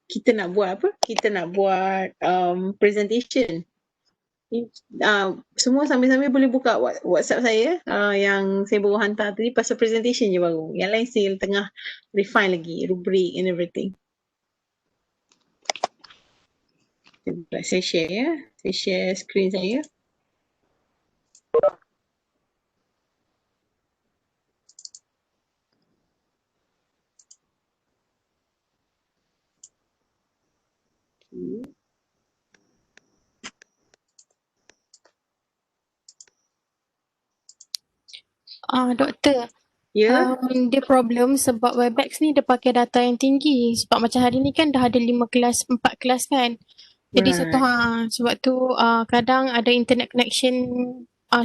kita nak buat apa? Kita nak buat presentation. Semua sambil-sambil boleh buka WhatsApp saya yang saya baru hantar tadi pasal presentation je baru. Yang lain still tengah refine lagi, rubrik and everything. Saya share ya. Saya share screen saya. Doktor, dia problem sebab Webex ni dia pakai data yang tinggi. Sebab macam hari ni kan dah ada 4 kelas kan. Jadi sebab tu kadang ada internet connection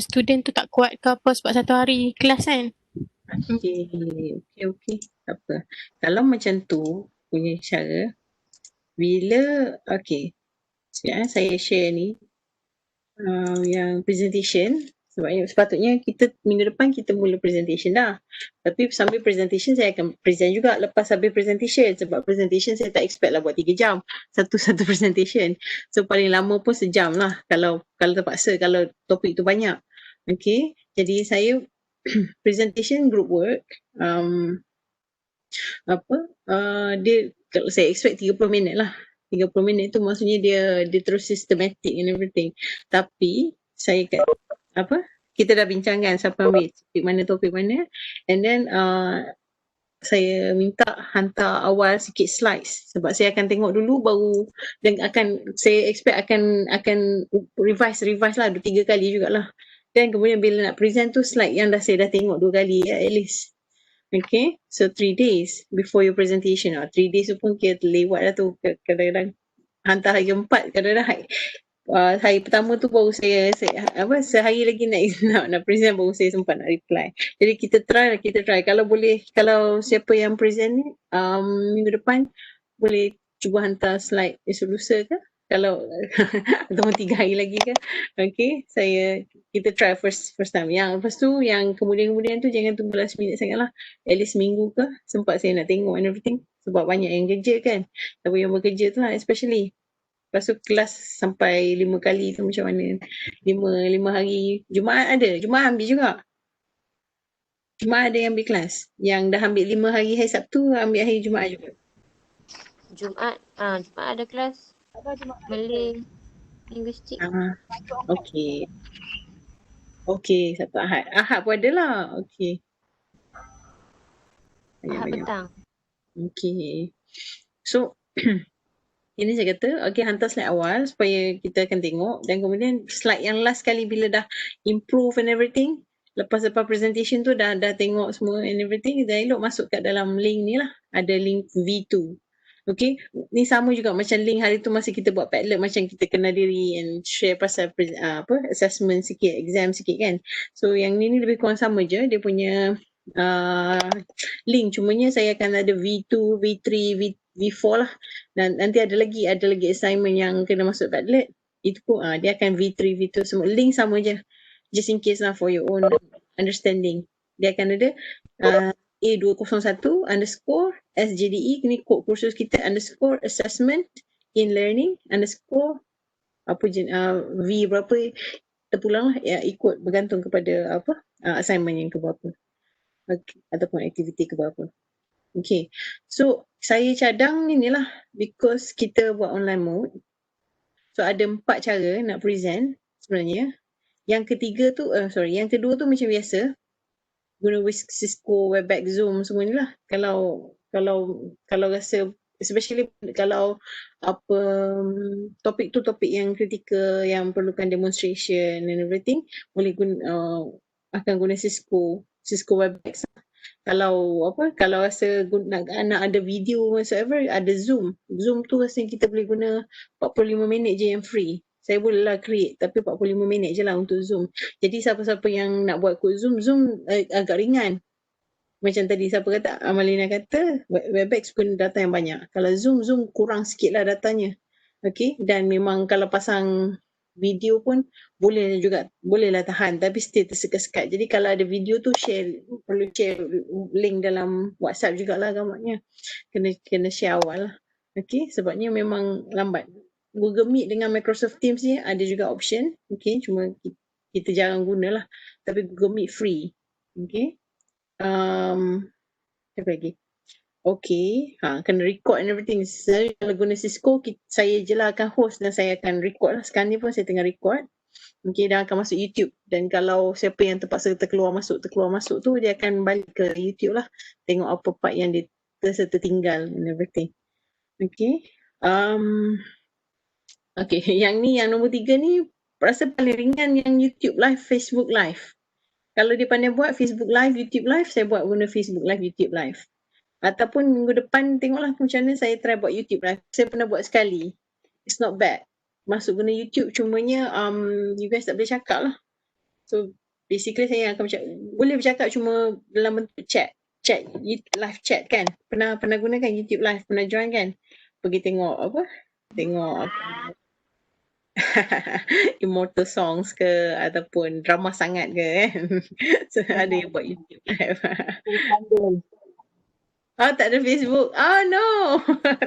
student tu tak kuat ke apa sebab satu hari kelas kan. Okay. Tak apa. Kalau macam tu punya cara, bila, sekejap saya share ni yang presentation. Sebab sepatutnya kita minggu depan kita mula presentation dah. Tapi sambil presentation saya akan present juga lepas habis presentation. Sebab presentation saya tak expect lah buat 3 jam. Satu presentation. So paling lama pun sejam lah kalau terpaksa, kalau topik tu banyak. Okay. Jadi saya presentation group work. Dia kalau saya expect 30 minit lah. 30 minit tu maksudnya dia terus systematic and everything. Tapi saya kita dah bincangkan siapa ambil topik mana and then saya minta hantar awal sikit slides sebab saya akan tengok dulu baru dan saya expect akan revise lah 2-3 kali jugalah. Dan kemudian bila nak present tu slide yang saya dah tengok 2 kali at least. Okay, so 3 days before your presentation. 3 days tu pun kira terlewat lah tu. Kadang-kadang hantar hari 4, kadang-kadang hari pertama tu baru saya sehari lagi nak present baru saya sempat nak reply. Jadi kita try kalau boleh, kalau siapa yang present ni minggu depan boleh cuba hantar slide esok lusa ke, kalau ataupun 3 hari lagi ke. Okay, kita try first time. Yang lepas tu yang kemudian tu jangan tunggu last minute sangat lah. At least seminggu ke sempat saya nak tengok and everything. Sebab banyak yang kerja kan. Siapa yang bekerja tu lah especially. Lepas tu kelas sampai 5 kali tu macam mana. 5 hari. Jumaat ambil juga. Jumaat ada yang ambil kelas. Yang dah ambil 5 hari Sabtu, ambil hari Jumaat juga. Jumaat ada kelas Malay linguistik. Okay, Sabtu Ahad. Ahad pun ada lah. Okay. Ahad petang. Okay. So, ini saya kata, hantar slide awal supaya kita akan tengok dan kemudian slide yang last kali bila dah improve and everything, lepas presentation tu dah tengok semua and everything, dah elok masuk kat dalam link ni lah. Ada link V2. Okay, ni sama juga macam link hari tu masa kita buat Padlet, macam kita kenal diri and share pasal assessment sikit, exam sikit kan. So yang ni lebih kurang sama je, dia punya link, cumanya saya akan ada V2, V3, V4 lah. Dan nanti ada lagi assignment yang kena masuk Padlet. Itu pun dia akan V3, V2 semua. Link sama je. Just in case lah for your own understanding. Dia akan ada A201_SJDE, ni kod kursus kita, _assessment in learning, V berapa, terpulang lah, ya, ikut bergantung kepada assignment yang ke berapa. Ataupun aktiviti ke berapa. Okay, so saya cadang inilah because kita buat online mode. So ada 4 cara nak present sebenarnya. Yang kedua tu macam biasa. Guna Cisco, Webex, Zoom semua ni lah. Kalau rasa, especially kalau topik tu topik yang kritikal, yang perlukan demonstration and everything, boleh akan guna Cisco Webex. Kalau rasa nak ada video whatsoever, ada Zoom tu rasanya kita boleh guna 45 minit je yang free. Saya boleh lah create, tapi 45 minit je lah untuk Zoom. Jadi siapa-siapa yang nak buat kod Zoom agak ringan. Macam tadi siapa kata, Amalina kata Webex guna data yang banyak. Kalau Zoom kurang sikit lah datanya. Okay, dan memang kalau pasang video pun bolehlah tahan, tapi still tersekat-sekat. Jadi kalau ada video tu perlu share link dalam WhatsApp jugalah gambarnya. Kena share awal lah. Okay, sebabnya memang lambat. Google Meet dengan Microsoft Teams ni ada juga option. Okay, cuma kita jarang guna lah. Tapi Google Meet free. Okay. Apa lagi? Okay, kena record and everything. Saya kalau guna Cisco, saya je lah akan host dan saya akan record lah. Sekarang ni pun saya tengah record. Okay, dan akan masuk YouTube. Dan kalau siapa yang terpaksa terkeluar masuk tu, dia akan balik ke YouTube lah. Tengok apa part yang dia tertinggal and everything. Okay. Okay, yang nombor 3 ni rasa paling ringan yang YouTube live, Facebook live. Kalau dia pandai buat Facebook live, YouTube live, saya buat guna Facebook live, YouTube live. Ataupun minggu depan tengoklah macam mana saya try buat YouTube live. Saya pernah buat sekali. It's not bad. Masuk guna YouTube, cumanya you guys tak boleh cakap lah. So basically saya akan boleh bercakap cuma dalam bentuk chat, live chat kan. Pernah gunakan YouTube live, pernah join kan? Pergi tengok Immortal Songs ke ataupun drama sangat ke kan. So ada yang buat YouTube live. Tak ada Facebook. No.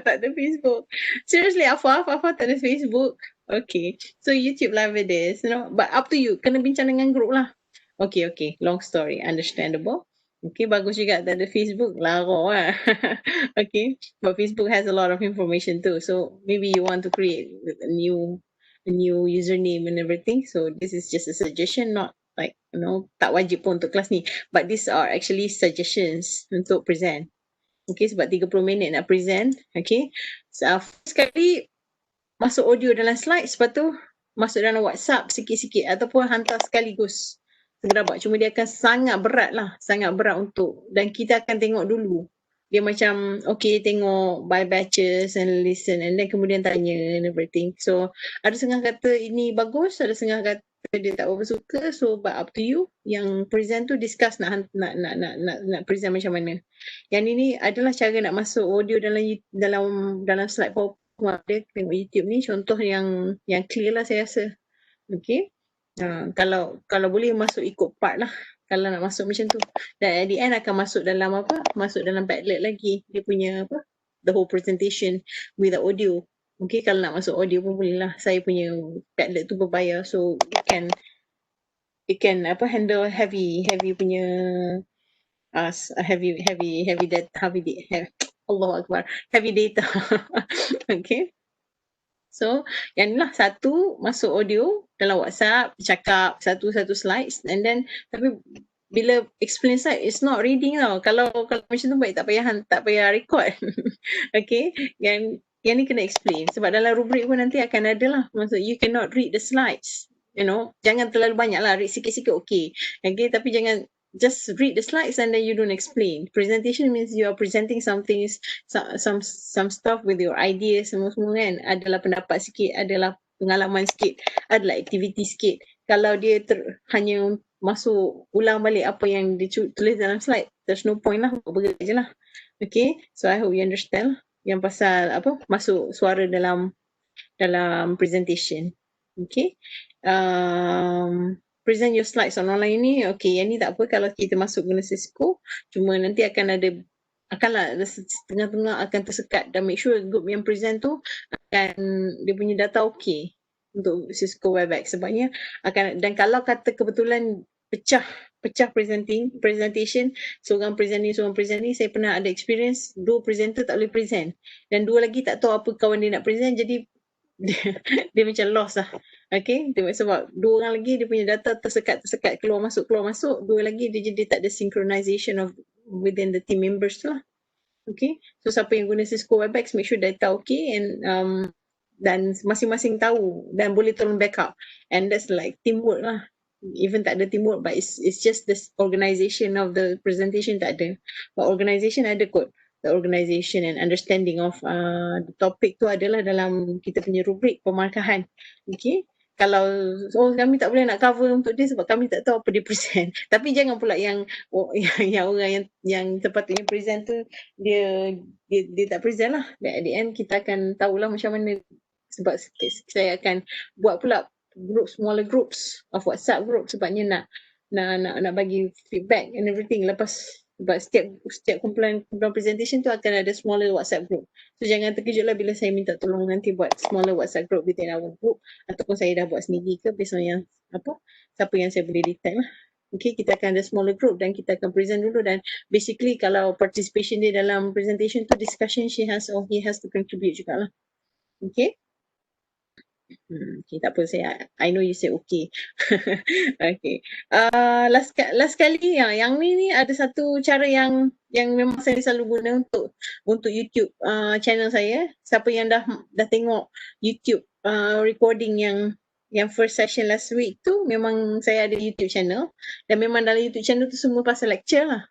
Tak ada Facebook. Seriously, Afaf tak ada Facebook. Okay. So YouTube live it is, but up to you. Kena bincang dengan group lah. Okay. Long story. Understandable. Okay, bagus juga tak ada Facebook. Laro lah. Okay. But Facebook has a lot of information too. So maybe you want to create a new username and everything. So this is just a suggestion, not like, tak wajib pun untuk kelas ni. But these are actually suggestions untuk present. Okay, sebab 30 minit nak present. Okay. So, sekali masuk audio dalam slide, lepas tu masuk dalam WhatsApp sikit-sikit ataupun hantar sekaligus. Segera buat. Cuma dia akan sangat berat lah. Sangat berat untuk, dan kita akan tengok dulu. Dia macam, okay, tengok by batches and listen and then kemudian tanya and everything. So, ada setengah kata ini bagus, ada setengah kata dia tak berapa suka, so but up to you. Yang present tu discuss nak present macam mana. Yang ini adalah cara nak masuk audio dalam slide PowerPoint dia, tengok YouTube ni contoh yang clear lah saya rasa. Okay. Kalau boleh masuk ikut part lah kalau nak masuk macam tu. Dan at the end akan masuk dalam Padlet lagi. Dia punya the whole presentation with the audio. Okay, kalau nak masuk audio pun boleh lah. Saya punya Padlet tu berbayar, so it can handle heavy punya heavy data. Allahu Akbar, heavy data. Okay. So, yang ni lah satu masuk audio dalam WhatsApp, cakap satu slides and then tapi bila explain slide, it's not reading tau. Kalau macam tu baik tak payah record. Okay. Yang ni kena explain sebab dalam rubrik pun nanti akan ada lah. Maksud you cannot read the slides. Jangan terlalu banyak lah. Read sikit-sikit okay. Okay, tapi jangan just read the slides and then you don't explain. Presentation means you are presenting something, some stuff with your ideas semua kan. Adalah pendapat sikit, adalah pengalaman sikit, adalah aktiviti sikit. Kalau dia hanya masuk ulang balik apa yang ditulis dalam slide, there's no point lah. Buat je lah. Okay, so I hope you understand yang pasal masuk suara dalam presentation. Okay. Present your slides on online ni, okay, yang ni tak apa kalau kita masuk guna Cisco, cuma nanti akanlah tengah-tengah akan tersekat dan make sure group yang present tu akan dia punya data okay untuk Cisco Webex sebabnya dan kalau kata kebetulan pecah presentation, seorang present ni, saya pernah ada experience 2 presenter tak boleh present dan 2 lagi tak tahu apa kawan dia nak present, jadi dia macam lost lah. Okay, sebab 2 orang lagi dia punya data tersekat keluar masuk 2 lagi dia jadi tak ada synchronization of within the team members tu lah. Okay, so siapa yang guna Cisco Webex make sure data okay and dan masing-masing tahu dan boleh tolong backup, and that's like teamwork lah. Even tak ada teamwork, but it's just the organization of the presentation tak ada, but organization ada kot. The organization and understanding of the topic tu adalah dalam kita punya rubrik pemarkahan. Okay, kalau kami tak boleh nak cover untuk dia sebab kami tak tahu apa dia present. Tapi jangan pula yang orang yang sepatutnya present tu dia tak present lah. At the end kita akan tahulah macam mana, sebab saya akan buat pula smaller groups of WhatsApp group sebabnya nak bagi feedback and everything lepas Sebab setiap kumpulan presentation tu akan ada smaller WhatsApp group. So jangan terkejutlah bila saya minta tolong nanti buat smaller WhatsApp group within our group, ataupun saya dah buat sendiri ke based on yang siapa yang saya boleh detect lah. Okay, kita akan ada smaller group dan kita akan present dulu, dan basically kalau participation dia dalam presentation tu discussion, she has or he has to contribute jugalah. Okay. Okay, tak apa, I know you say okay. Okay. Last kali yang ni ada satu cara yang memang saya selalu guna untuk YouTube channel saya. Siapa yang dah tengok YouTube recording yang first session last week tu, memang saya ada YouTube channel, dan memang dalam YouTube channel tu semua pasal lecture lah.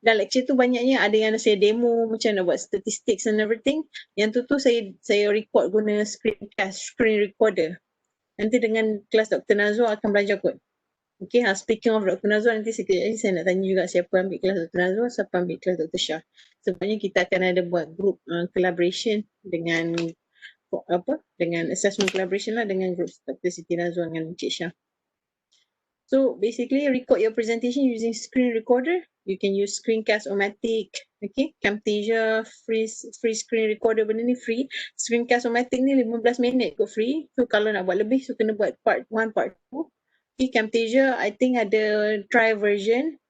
Dan lecture tu banyaknya ada yang saya demo macam nak buat statistics and everything. Yang tu saya record guna screen recorder. Nanti dengan kelas Dr. Nazwa akan belajar kot. Okay, speaking of Dr. Nazwa, nanti sekejap lagi saya nak tanya juga siapa ambil kelas Dr. Nazwa, siapa ambil kelas Dr. Shah. Sebabnya kita akan ada buat group collaboration dengan assessment collaboration lah dengan group Dr. Siti Nazwa dengan Encik Shah. So basically record your presentation using screen recorder. You can use Screencast-O-Matic, okay, Camtasia, free screen recorder, benda ni free. Screencast-O-Matic ni 15 minit kot free. So kalau nak buat lebih, so kena buat part 1, part 2. Okay, Camtasia I think ada trial version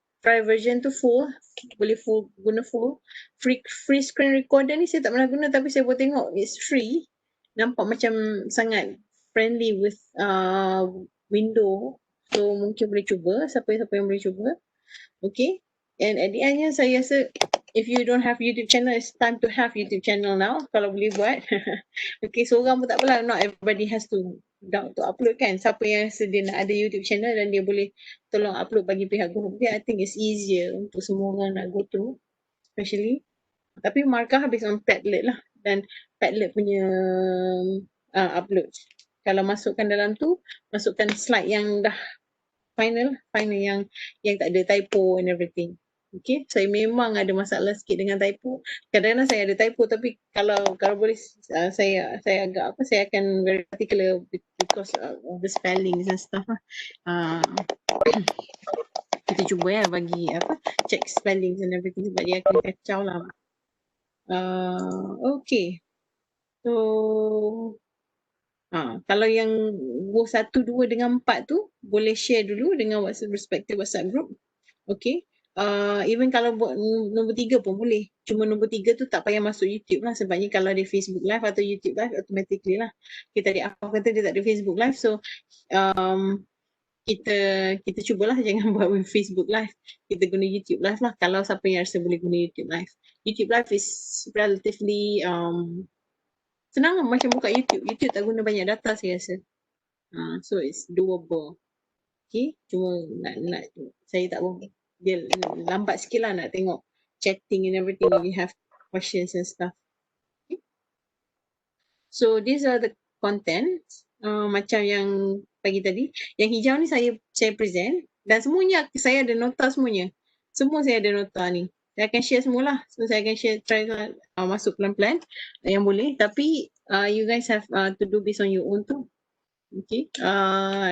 tu full, boleh guna full. Free screen recorder ni saya tak pernah guna, tapi saya boleh tengok it's free. Nampak macam sangat friendly with window. So mungkin boleh cuba, siapa yang boleh cuba. Okay. And at the endnya saya rasa if you don't have YouTube channel, it's time to have YouTube channel now. Kalau boleh buat. Okay, seorang pun tak apalah. Not everybody has to upload kan. Siapa yang sedia nak ada YouTube channel dan dia boleh tolong upload bagi pihak group dia, I think it's easier untuk semua orang nak go through. Especially. Tapi markah based on Padlet lah. Dan Padlet punya upload. Kalau masukkan dalam tu, masukkan slide yang dah final yang tak ada typo and everything. Okay, saya memang ada masalah sikit dengan typo. Kadang-kadang saya ada typo, tapi kalau boleh saya agak saya akan very particular because of the spellings and stuff lah. Kita cuba bagi check spellings and everything sebab dia akan kacau lah. Okay. So kalau yang 1, 2 dengan 4 tu boleh share dulu dengan respective WhatsApp group. Okay. Even kalau buat nombor 3 pun boleh. Cuma nombor 3 tu tak payah masuk YouTube lah. Sebabnya kalau ada Facebook live atau YouTube live, automatically lah. Kita kata dia tak ada Facebook live. So kita cubalah jangan buat Facebook live. Kita guna YouTube live lah. Kalau siapa yang rasa boleh guna YouTube live. YouTube live is relatively senang lah macam buka YouTube. YouTube tak guna banyak data saya rasa. So it's doable. Okay. Cuma nak saya tak boleh. Dia lambat sikit lah nak tengok chatting and everything. We have questions and stuff. Okay. So these are the contents. Macam yang pagi tadi. Yang hijau ni saya present. Dan semuanya saya ada nota semuanya. Semua saya ada nota ni. Saya akan share semualah. So saya akan share, try masuk pelan-pelan yang boleh. Tapi you guys have to do based on your own too. Okay.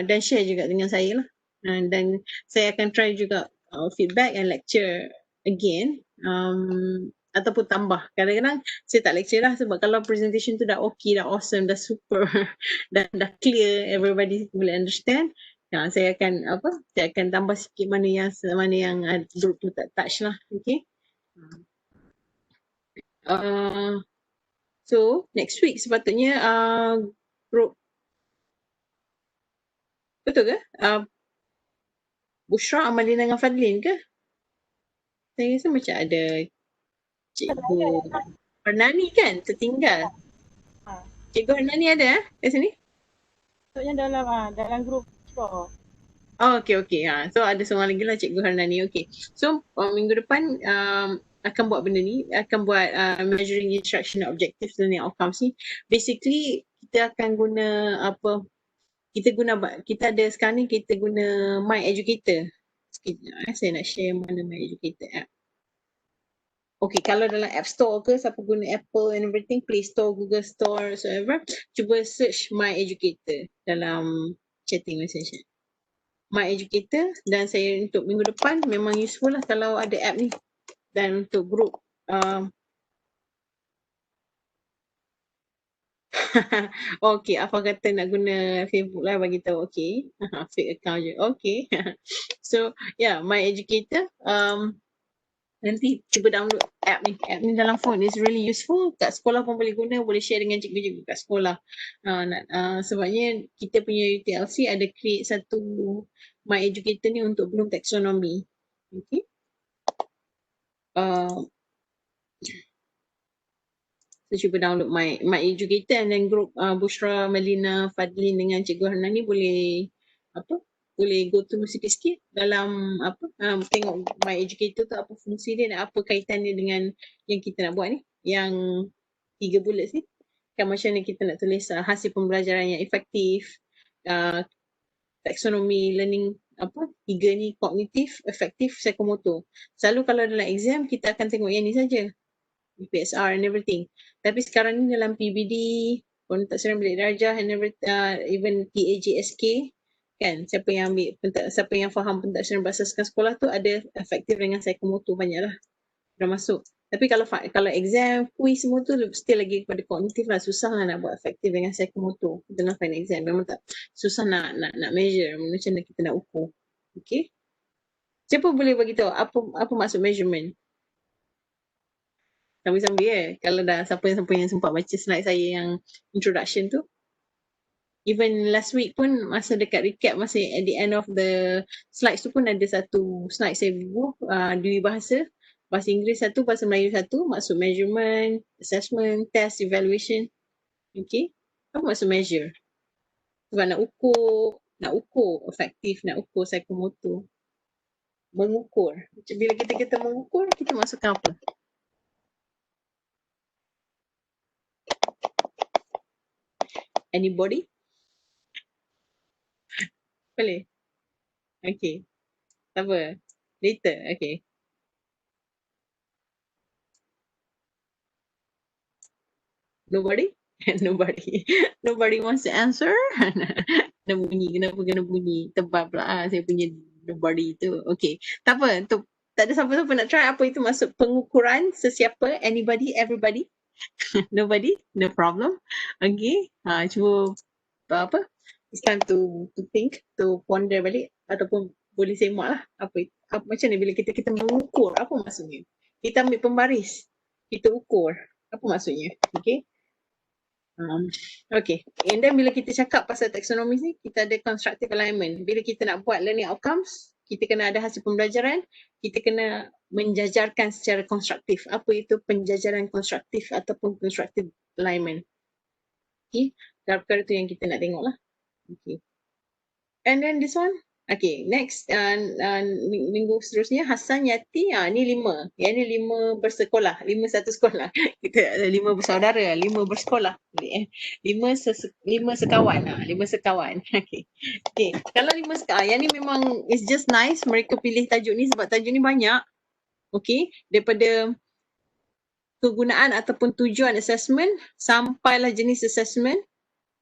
Dan share juga dengan saya lah. Dan saya akan try juga feedback and lecture again. Ataupun tambah. Kadang-kadang saya tak lecture lah sebab kalau presentation tu dah okay, dah awesome, dah super, dah clear, everybody boleh understand. Saya akan tambah sikit mana yang group tu tak touch lah. Okay. So next week sepatutnya group betul ke? Bushra, Amalina dengan Fadlin ke? Saya rasa macam ada Cikgu Hernani kan tertinggal. Cikgu Hernani ada kat sini? Maksudnya dalam grup Bushra. Okay. So ada seorang lagi lah Cikgu Hernani. Okay. So minggu depan akan buat benda ni, akan buat measuring instruction objectives learning outcomes ni. Basically kita akan guna kita ada sekarang ni kita guna My Educator. Sekejap saya nak share mana My Educator app. Okay, kalau dalam App Store ke, siapa guna Apple and everything, Play Store, Google Store, whatever, cuba search My Educator dalam chatting message. My Educator, dan saya untuk minggu depan memang useful lah kalau ada app ni. Dan untuk group okay, apa kata nak guna Facebook lah bagi tahu. Okay. Fake account je. Okay. So yeah, My Educator. Nanti cuba download app ni. App ni dalam phone is really useful. Kat sekolah pun boleh guna, boleh share dengan cikgu-cikgu kat sekolah. Sebabnya kita punya UTLC ada create satu My Educator ni untuk belum taxonomy. Okay. So cuba download My Educator, and then group Bushra, Melina, Fadlin dengan Cikgu Hana ni boleh boleh go through sikit-sikit dalam tengok My Educator tu apa fungsi dia dan apa kaitan dia dengan yang kita nak buat ni, yang 3 bullets ni. Kan macam mana kita nak tulis hasil pembelajaran yang efektif, taxonomy, learning 3 ni, kognitif, efektif, psikomotor. Selalu kalau dalam exam kita akan tengok yang ni saja, PSR and everything. Tapi sekarang ni dalam PBD, pentadbiran bilik darjah and even PAJSK, kan, siapa yang faham pentadbiran berasaskan sekolah tu ada efektif dengan psikomotor, banyaklah dah masuk. Tapi kalau exam, quiz semua tu still lagi kepada kognitif lah, susah lah nak buat efektif dengan psikomotor dalam final exam. Memang tak susah nak measure, macam mana kita nak ukur. Okay, siapa boleh bagi tahu apa maksud measurement? Sambil-sambil kalau dah siapa yang sempat baca slide saya yang introduction tu. Even last week pun masa dekat recap, masa at the end of the slides tu pun ada satu slide saya buat dua bahasa Inggeris satu, bahasa Melayu satu, maksud measurement, assessment, test, evaluation. Okay, apa maksud measure? Sebab nak ukur efektif, nak ukur psikomotor, mengukur. Bila kita mengukur, kita masukkan apa? Anybody? Boleh? Okay. Tak apa. Later. Okay. Nobody? Nobody. Nobody wants to answer? Kenapa kena bunyi? Tebal pula saya punya nobody tu. Okay. Tak apa. Tak ada siapa-siapa nak try apa itu maksud pengukuran sesiapa? Anybody? Everybody? Nobody? No problem. Okay. Cuba it's time to think, to ponder balik, ataupun boleh semak lah macam ni bila kita mengukur, apa maksudnya? Kita ambil pembaris, kita ukur, apa maksudnya? Okay. Okay, and then bila kita cakap pasal taxonomy ni, kita ada constructive alignment. Bila kita nak buat learning outcomes, kita kena ada hasil pembelajaran, kita kena menjajarkan secara konstruktif. Apa itu penjajaran konstruktif ataupun constructive alignment? Okay, perkara tu yang kita nak tengok lah. Okay. And then this one, okay, next minggu seterusnya Hasan, Yati, ni 5. Yang ni 5 bersekolah, 5 satu sekolah. Kita ada 5 bersaudara, 5 bersekolah. 5 sekawan, 5 sekawan. Okay. Kalau 5 sekawan, yang ni memang it's just nice mereka pilih tajuk ni sebab tajuk ni banyak. Okay, daripada kegunaan ataupun tujuan assessment sampailah jenis assessment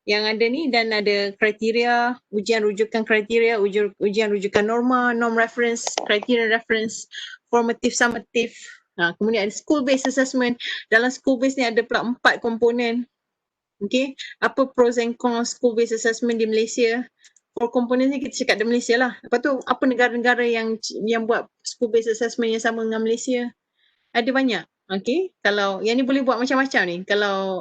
yang ada ni, dan ada kriteria, ujian rujukan kriteria, ujian rujukan norma, norm reference, criteria reference, formative, summative. Kemudian ada school based assessment. Dalam school based ni ada pula 4 komponen. Okay, apa pros and cons school based assessment di Malaysia? 4 komponen ni kita cakap di Malaysia lah. Lepas tu apa negara-negara yang buat school based assessment yang sama dengan Malaysia? Ada banyak. Okay, kalau yang ni boleh buat macam-macam ni. Kalau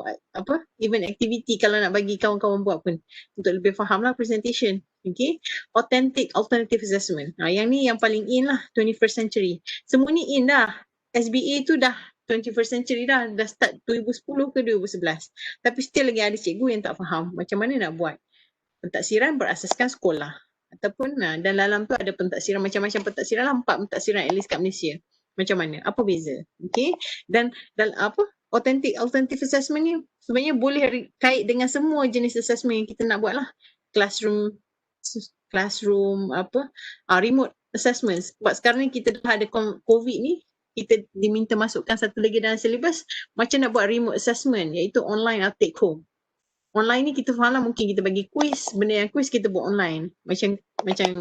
event activity, kalau nak bagi kawan-kawan buat pun untuk lebih faham lah presentation. Okay, authentic alternative assessment. Yang ni yang paling in lah, 21st century. Semua ni in dah. SBA tu dah 21st century dah start 2010 ke 2011. Tapi still lagi ada cikgu yang tak faham macam mana nak buat pentadbiran berasaskan sekolah. Ataupun dan dalam tu ada pentadbiran macam-macam pentadbiran lah, 4 pentadbiran at least kat Malaysia. Macam mana? Apa beza? Okay. Dan authentic alternative assessment ni sebenarnya boleh kait dengan semua jenis assessment yang kita nak buat lah. Classroom, remote assessment. Sebab sekarang ni kita dah ada COVID ni, kita diminta masukkan satu lagi dalam syllabus, macam nak buat remote assessment, iaitu online or take home. online ni kita faham lah, mungkin kita bagi quiz, benda yang quiz kita buat online. Macam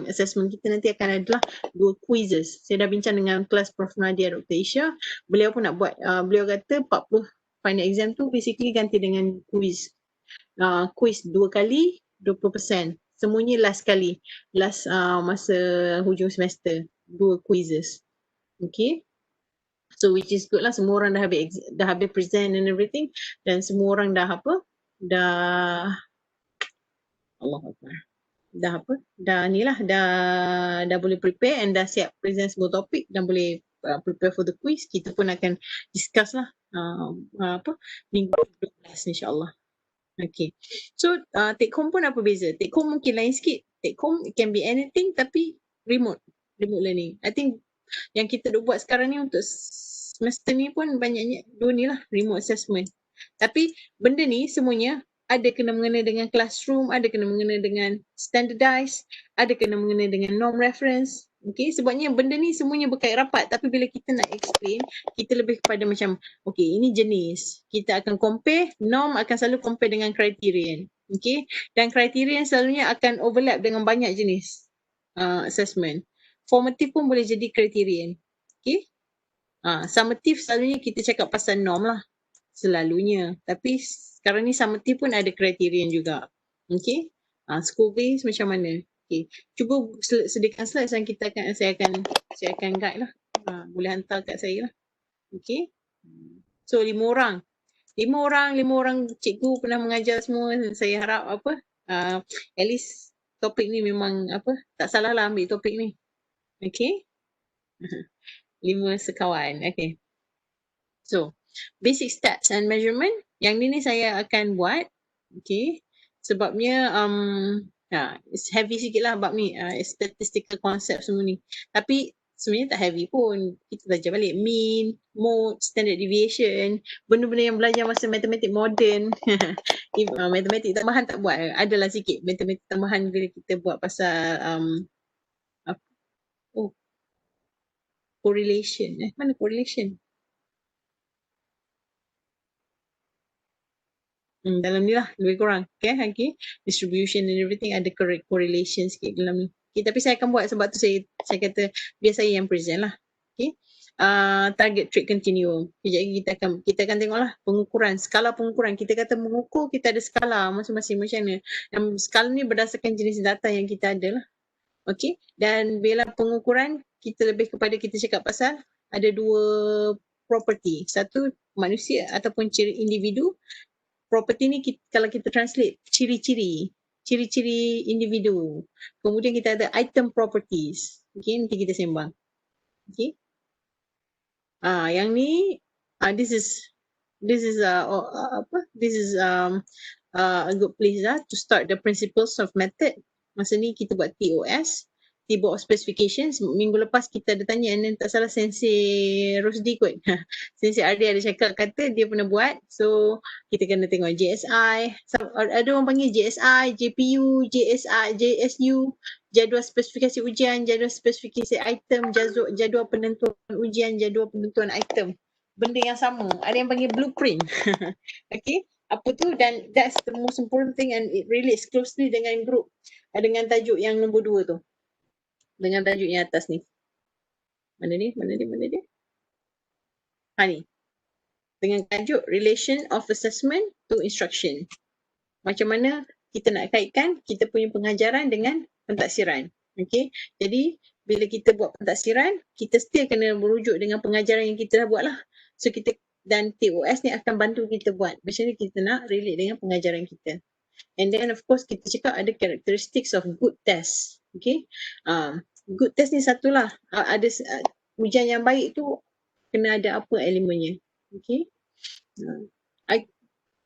assessment kita nanti akan adalah 2 quizzes. Saya dah bincang dengan kelas Prof Nadia Dr. Isha, beliau pun nak buat, beliau kata 40 final exam tu basically ganti dengan quiz. Quiz 2 kali 20%. Semuanya last kali, last masa hujung semester, 2 quizzes. Okay. So which is good lah, semua orang dah habis present and everything, dan semua orang dah dah boleh prepare and dah siap present semua topik dan boleh prepare for the quiz. Kita pun akan discuss lah minggu 12 insyaAllah. Okay, so take home pun apa beza? Take home mungkin lain sikit. Take home it can be anything tapi remote learning. I think yang kita dah buat sekarang ni untuk semester ni pun banyaknya dua ni lah, remote assessment. Tapi benda ni semuanya ada kena mengena dengan classroom, ada kena mengena dengan standardized, ada kena mengena dengan norm reference. Okay, sebabnya benda ni semuanya berkait rapat, tapi bila kita nak explain, kita lebih kepada macam, okay, ini jenis. Kita akan compare, norm akan selalu compare dengan criterion. Okay, dan criterion selalunya akan overlap dengan banyak jenis assessment. Formative pun boleh jadi criterion. Okay, summative selalunya kita cakap pasal norm lah. Selalunya. Tapi sekarang ni summative pun ada criterion juga. Okay. School based macam mana? Okay. Cuba sediakan slides yang saya akan guide lah. Boleh hantar kat saya lah. Okay. So 5 orang. 5 orang cikgu pernah mengajar semua. Saya harap at least topik ni memang tak salah lah ambil topik ni. Okay. 5 sekawan. Okay. So, basic stats and measurement. Yang ni saya akan buat. Okay. Sebabnya it's heavy sikit lah bab ni. Statistical concept semua ni. Tapi sebenarnya tak heavy pun. Kita belajar balik mean, mode, standard deviation. Benda-benda yang belajar masa matematik moden. Matematik tambahan tak buat. Adalah sikit matematik tambahan bila kita buat pasal correlation. Mana correlation? Dalam ni lah lebih kurang. Okay. Distribution and everything ada correlation sikit dalam ni. Okay, tapi saya akan buat sebab tu saya kata biar saya yang present lah. Okay. Target trait continuum. Okay, jadi kita akan tengok lah pengukuran, skala pengukuran. Kita kata mengukur, kita ada skala masing-masing macam mana. Yang skala ni berdasarkan jenis data yang kita ada lah. Okay. Dan bila pengukuran, kita lebih kepada kita cakap pasal ada 2 property. Satu manusia ataupun ciri individu. Property ni kalau kita translate ciri-ciri individu. Kemudian kita ada item properties. Okay, nanti kita sembang. Okay. Yang ni this is a good place to start the principles of method. Masa ni kita buat TOS, Table of Specifications. Minggu lepas kita ada tanya, and tak salah Sensei Rosdi kot. Sensei Ardi ada cakap, kata dia pernah buat. So kita kena tengok JSI. Ada orang panggil JSI, JPU, JSI, JSU, jadual spesifikasi ujian, jadual spesifikasi item, jadual penentuan ujian, jadual penentuan item. Benda yang sama. Ada yang panggil blueprint. Okay. Apa tu, dan that's the most important thing, and it relates closely dengan group, dengan tajuk yang nombor 2 tu. Dengan tajuk yang atas ni. Mana dia? Ni. Dengan tajuk Relation of Assessment to Instruction. Macam mana kita nak kaitkan kita punya pengajaran dengan pentaksiran. Okay. Jadi, bila kita buat pentaksiran, kita still kena merujuk dengan pengajaran yang kita dah buat lah. So, dan TOS ni akan bantu kita buat. Macam ni kita nak relate dengan pengajaran kita. And then of course kita cakap ada characteristics of good test. Okay. Good test ni satulah. Ada ujian yang baik tu kena ada apa elemennya. Okay.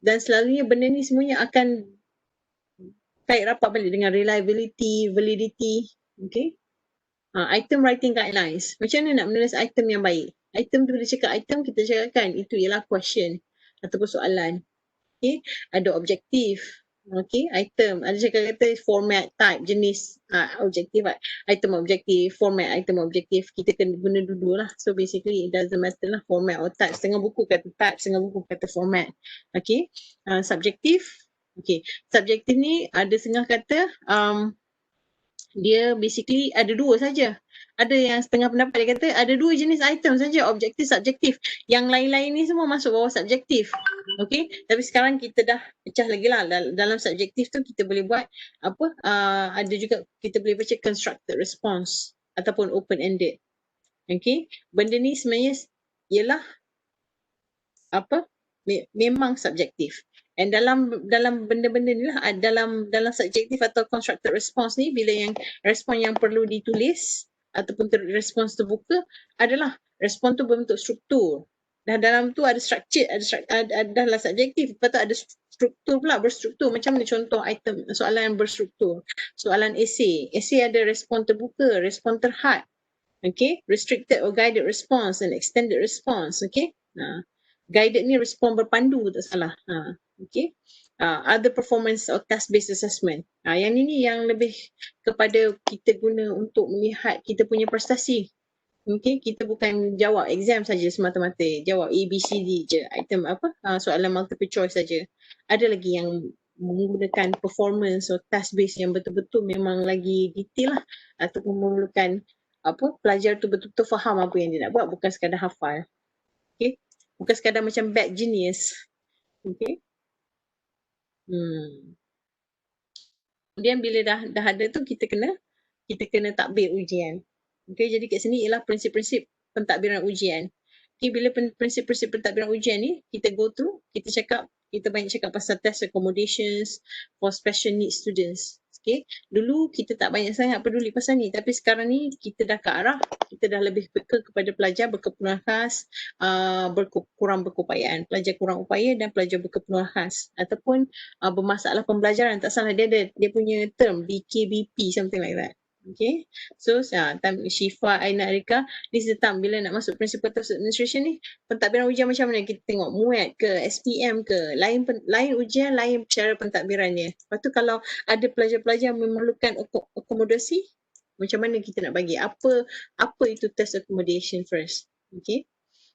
Dan selalunya benda ni semuanya akan kait rapat balik dengan reliability, validity. Okay. Item writing guidelines. Macam mana nak menulis item yang baik? Item tu bila cakap item, kita cakapkan itu ialah question ataupun soalan. Okay. Ada objektif. Okay, item. Ada cakap kata format, type, jenis, objektif. Item objektif, format, item objektif. Kita kena guna dua-dua lah. So basically it doesn't matter lah format or type. Setengah buku kata type, setengah buku kata format. Okay, subjektif. Okay, subjektif ni ada setengah kata dia basically ada dua saja. Ada yang setengah pendapat dia kata ada dua jenis item saja, objektif, subjektif. Yang lain-lain ni semua masuk bawah subjektif. Okay, tapi sekarang kita dah pecah lagi lah. Dalam subjektif tu kita boleh buat apa, ada juga kita boleh baca constructed response ataupun open-ended. Okay, benda ni sebenarnya ialah apa, memang subjektif. And dalam benda-benda ni lah, dalam subjektif atau constructed response ni, bila yang respon yang perlu ditulis ataupun respons terbuka adalah respon tu berbentuk struktur. Dan dalam tu ada structure, adalah subjektif. Lepas tu ada struktur pula, berstruktur. Macam ni contoh item soalan yang berstruktur. Soalan esay. Esay ada respon terbuka, respon terhad. Okay, restricted or guided response and extended response. Okay, guided ni respon berpandu, tak salah. Okay. Other performance or task-based assessment. Yang ni yang lebih kepada kita guna untuk melihat kita punya prestasi. Okay, kita bukan jawab exam saja semata-mata. Jawab A, B, C, D je. Item apa, soalan multiple choice saja. Ada lagi yang menggunakan performance or task-based yang betul-betul memang lagi detail lah. Ataupun memerlukan apa, pelajar tu betul-betul faham apa yang dia nak buat, bukan sekadar hafal. Okay. Bukan sekadar macam bad genius. Okay. Kemudian bila dah ada tu kita kena takbir ujian. Okay, jadi kat sini ialah prinsip-prinsip pentadbiran ujian. Okay, bila prinsip-prinsip pentadbiran ujian ni kita go through, kita banyak cakap pasal test accommodations for special needs students. Okay, dulu kita tak banyak sangat peduli pasal ni, tapi sekarang ni kita dah ke arah, kita dah lebih peka kepada pelajar berkeperluan khas, kurang berkeupayaan, pelajar kurang upaya dan pelajar berkeperluan khas ataupun bermasalah pembelajaran. Tak salah, dia punya term BKBP, something like that. Okay, so time Syifa, Aina, Arika, this is the time bila nak masuk principal task administration ni, pentadbiran ujian macam mana kita tengok, MUAT ke, SPM ke, lain ujian, lain cara pentadbirannya. Lepas tu kalau ada pelajar-pelajar yang memerlukan akomodasi, macam mana kita nak bagi, apa itu test accommodation first. Okay,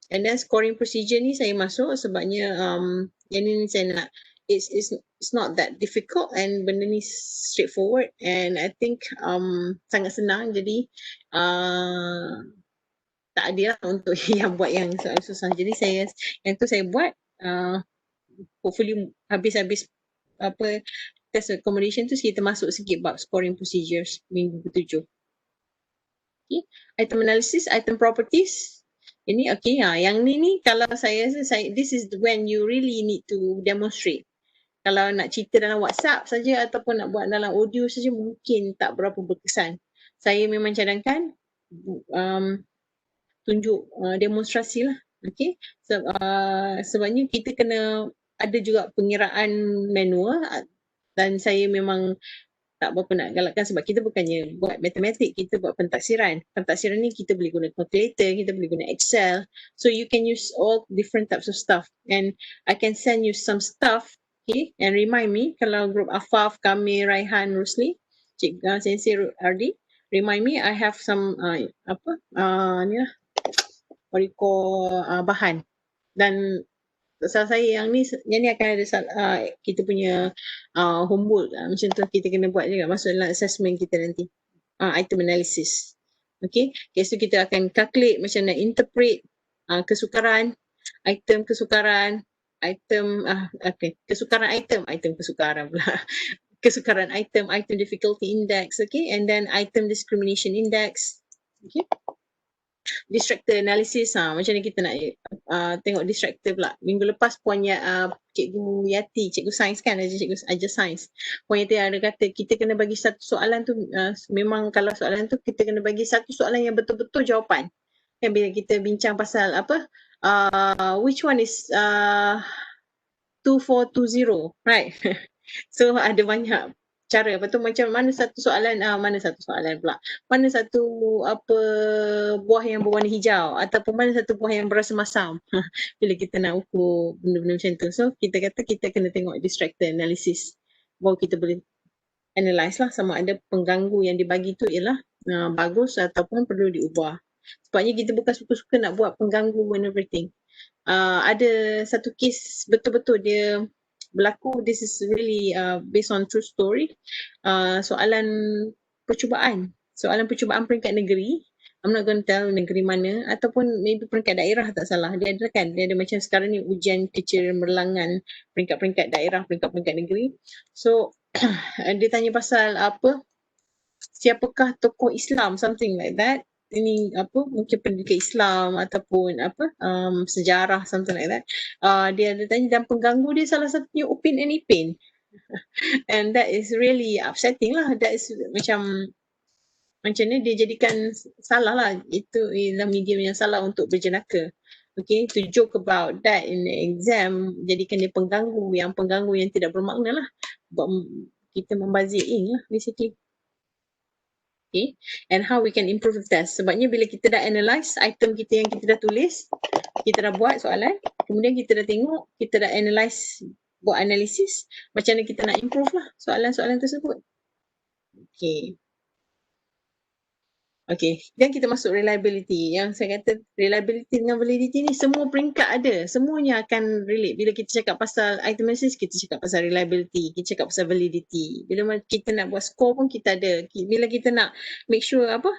and then scoring procedure ni saya masuk sebabnya yang ni saya nak, it's not that difficult and benda ni straightforward and I think sangat senang, jadi tak ada lah untuk yang buat yang susah. Jadi yang tu saya buat, hopefully habis apa test accommodation tu kita masuk sikit bab scoring procedures minggu ke-7. Okay, item analysis, item properties. Ini okay, yang ni kalau saya this is when you really need to demonstrate. Kalau nak cerita dalam WhatsApp saja ataupun nak buat dalam audio saja mungkin tak berapa berkesan. Saya memang cadangkan tunjuk demonstrasi lah. Okay, sebabnya kita kena ada juga pengiraan manual dan saya memang tak berapa nak galakkan sebab kita bukannya buat matematik, kita buat pentaksiran. Pentaksiran ni kita boleh guna calculator, kita boleh guna Excel. So you can use all different types of stuff and I can send you some stuff. Okay, and remind me kalau group Afaf, Kamil, Raihan, Rusli, Cikgu Sensei Ardi, remind me I have some ni lah, bahan. Dan salah saya yang ni akan ada kita punya homework macam tu kita kena buat juga masuk dalam assessment kita nanti, item analysis. Okay, so kita akan calculate macam nak interpret kesukaran, item kesukaran, kesukaran pula. Kesukaran item difficulty index, okay, and then item discrimination index. Okay, distractor analysis, macam ni kita nak tengok distractor pula. Minggu lepas Cikgu Yati, Cikgu Sains kan, Cikgu ajar Sains, Puan Yati ada kata kita kena bagi satu soalan tu, memang kalau soalan tu kita kena bagi satu soalan yang betul-betul jawapan. Kan bila kita bincang pasal apa, which one is 2420, right? So ada banyak cara. Lepas tu macam mana satu soalan pula, mana satu buah yang berwarna hijau ataupun mana satu buah yang berasa masam. Bila kita nak ukur benda-benda macam tu, so kita kata kita kena tengok distractor analysis baru kita boleh analyse lah sama ada pengganggu yang dibagi tu ialah bagus ataupun perlu diubah. Sebabnya kita bukan suka-suka nak buat pengganggu and everything. Ada satu kes betul-betul dia berlaku, this is really based on true story. Soalan percubaan peringkat negeri, I'm not going to tell negeri mana, ataupun maybe peringkat daerah tak salah. Dia ada kan, dia ada macam sekarang ni ujian kecemerlangan peringkat-peringkat daerah, peringkat-peringkat negeri. So dia tanya pasal apa, siapakah tokoh Islam, something like that. Ini apa, mungkin pendidikan Islam ataupun apa, sejarah, something like that. Dia ada tanya, dan pengganggu dia salah satunya Upin and Ipin. And that is really upsetting lah. That is macam ni dia jadikan salah lah. Itu ialah medium yang salah untuk berjenaka. Okay, to joke about that in the exam, jadikan dia pengganggu yang tidak bermakna lah. Kita membazir lah basically. Okay, and how we can improve the test. Sebabnya bila kita dah analyse item kita yang kita dah tulis, kita dah buat soalan, kemudian kita dah tengok, kita dah analyse, buat analisis, macam mana kita nak improve lah soalan-soalan tersebut. Okay. Okay, dan kita masuk reliability. Yang saya kata reliability dengan validity ni semua peringkat ada. Semuanya akan relate. Bila kita cakap pasal item analysis, kita cakap pasal reliability. Kita cakap pasal validity. Bila kita nak buat score pun kita ada. Bila kita nak make sure apa,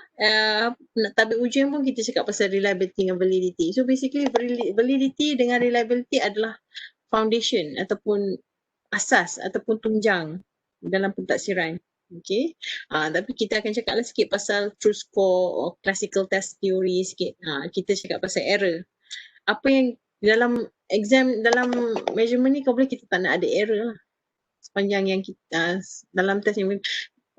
nak tabik ujian pun kita cakap pasal reliability dengan validity. So basically validity dengan reliability adalah foundation ataupun asas ataupun tunjang dalam pentaksiran. Okay, tapi kita akan cakaplah sikit pasal true score or classical test theory sikit. Kita cakap pasal error. Apa yang dalam exam, dalam measurement ni kau boleh kita tak nak ada error lah. Sepanjang yang kita dalam test yang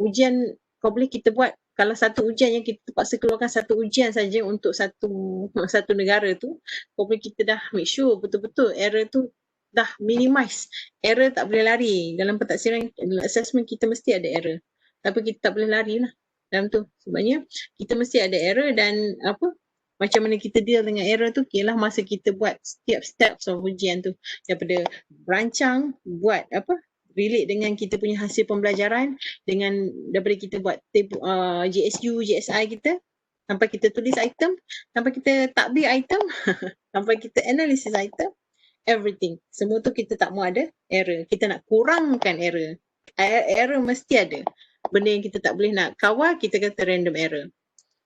ujian kau boleh kita buat, kalau satu ujian yang kita terpaksa keluarkan satu ujian saja untuk satu negara tu, kau boleh kita dah make sure betul-betul error tu dah minimize. Error tak boleh lari. Dalam pentaksiran assessment kita mesti ada error. Tapi kita tak boleh lari lah dalam tu. Sebabnya kita mesti ada error, dan apa, macam mana kita deal dengan error tu ialah masa kita buat setiap steps of ujian tu. Daripada berancang, buat apa, relate dengan kita punya hasil pembelajaran, dengan daripada kita buat GSU, GSI kita, sampai kita tulis item, sampai kita takbir item, sampai kita analisis item. Everything. Semua tu kita tak mau ada error. Kita nak kurangkan error. Error mesti ada. Benda yang kita tak boleh nak kawal, kita kata random error.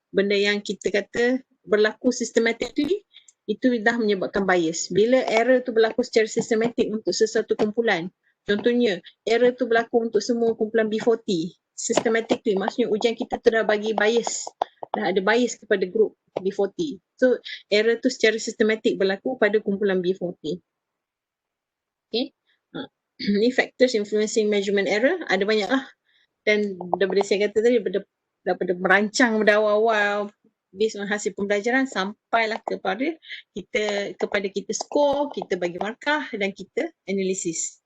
Benda yang kita kata berlaku systematically, itu dah menyebabkan bias. Bila error tu berlaku secara sistematik untuk sesuatu kumpulan, contohnya error tu berlaku untuk semua kumpulan B40, systematically, maksudnya ujian kita tu dah bagi bias. Dah ada bias kepada grup B40. So error tu secara sistematik berlaku pada kumpulan B40. Okay. Ni factors influencing measurement error ada banyak lah. Dan daripada saya kata tadi, daripada merancang pada awal-awal based on hasil pembelajaran sampailah kepada kita score, kita bagi markah dan kita analisis.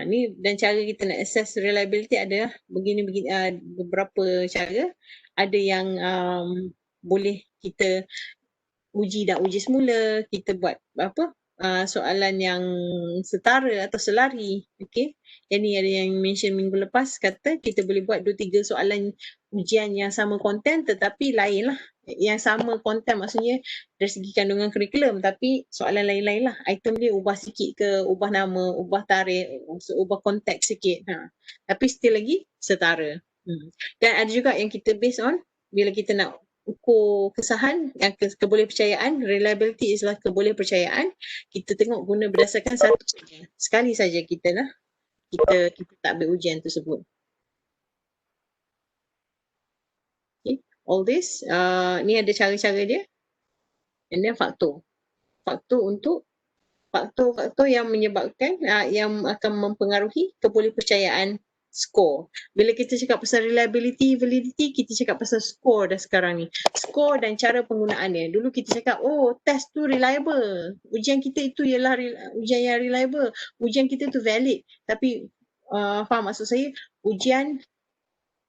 Ni dan cara kita nak assess reliability ada begini beberapa cara. Ada yang boleh kita uji semula, kita buat apa, soalan yang setara atau selari. Okay, yang ni ada yang mention minggu lepas, kata kita boleh buat 2-3 soalan ujian yang sama konten tetapi lain lah. Yang sama konten maksudnya dari segi kandungan kurikulum, tapi soalan lain-lain lah. Item dia ubah sikit ke, ubah nama, ubah tarikh, ubah konteks sikit. Tapi still lagi setara. Dan ada juga yang kita based on, bila kita nak ukur kesahan, yang kebolehpercayaan, reliability ialah kebolehpercayaan, kita tengok guna berdasarkan satu saja. Sekali saja kita tak ambil ujian tersebut. Okay. All this, ni ada cara-cara dia. And then faktor yang menyebabkan, yang akan mempengaruhi kebolehpercayaan score. Bila kita cakap pasal reliability, validity, kita cakap pasal score dah sekarang ni. Score dan cara penggunaannya. Dulu kita cakap, test tu reliable. Ujian kita itu ialah ujian yang reliable. Ujian kita tu valid. Tapi, faham maksud saya? Ujian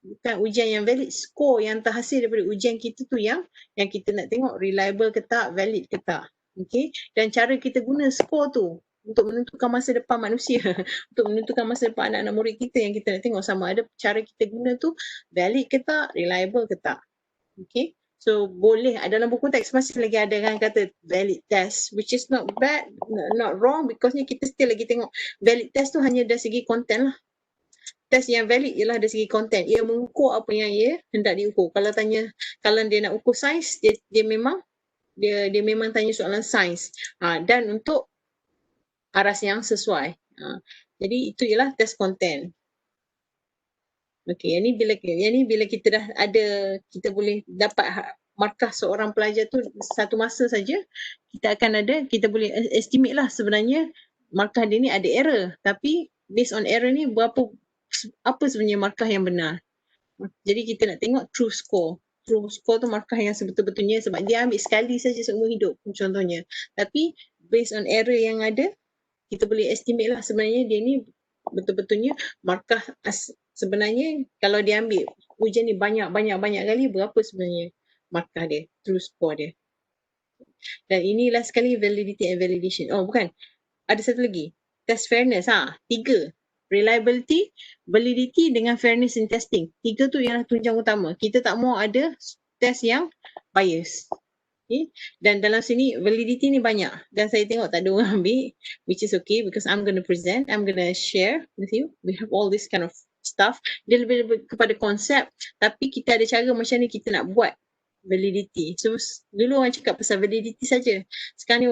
bukan ujian yang valid. Score yang terhasil daripada ujian kita tu yang kita nak tengok reliable ke tak, valid ke tak. Okay? Dan cara kita guna score tu untuk menentukan masa depan manusia, untuk menentukan masa depan anak-anak murid kita, yang kita nak tengok sama ada cara kita guna tu valid ke tak, reliable ke tak. Okay. So boleh, dalam buku teks masih lagi ada kan kata valid test, which is not bad, not wrong, because ni kita still lagi tengok valid test tu hanya dari segi konten lah. Test yang valid ialah dari segi konten. Ia mengukur apa yang ia hendak diukur. Kalau dia nak ukur saiz, dia memang tanya soalan saiz. Dan untuk aras yang sesuai. Jadi itu ialah test konten. Okey, yang ni bila kita dah ada, kita boleh dapat markah seorang pelajar tu satu masa saja, kita boleh estimate lah sebenarnya markah dia ni ada error. Tapi based on error ni apa sebenarnya markah yang benar. Jadi kita nak tengok true score. True score tu markah yang sebetul-betulnya, sebab dia ambil sekali saja seumur hidup contohnya. Tapi based on error yang ada, kita boleh estimate lah sebenarnya dia ni betul-betulnya markah sebenarnya kalau dia ambil ujian ni banyak kali, berapa sebenarnya markah dia, true score dia. Dan inilah sekali validity and validation. Oh bukan, ada satu lagi, test fairness. 3, reliability, validity dengan fairness in testing. 3 tu ialah tunjang utama. Kita tak mau ada test yang bias. Okay. Dan dalam sini validity ni banyak dan saya tengok tak ada orang ambil, which is okay because I'm going to present, I'm going to share with you. We have all this kind of stuff. Dia lebih kepada konsep, tapi kita ada cara macam ni kita nak buat validity. So dulu orang cakap pasal validity saja. Sekarang ni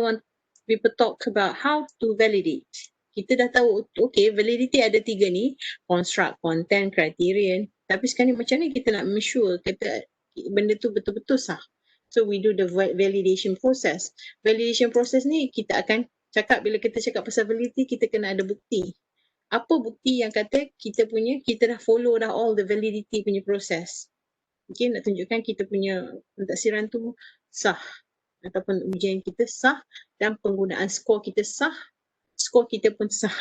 people talk about how to validate. Kita dah tahu, okay, validity ada 3 ni, construct, content, criterion. Tapi sekarang ni macam ni kita nak make sure kata benda tu betul-betul sah. So we do the validation process. Validation process ni kita akan cakap, bila kita cakap pasal validity, kita kena ada bukti. Apa bukti yang kata kita dah follow dah all the validity punya proses. Okay, nak tunjukkan kita punya pentadsiran tu sah. Ataupun ujian kita sah dan penggunaan skor kita sah. Skor kita pun sah.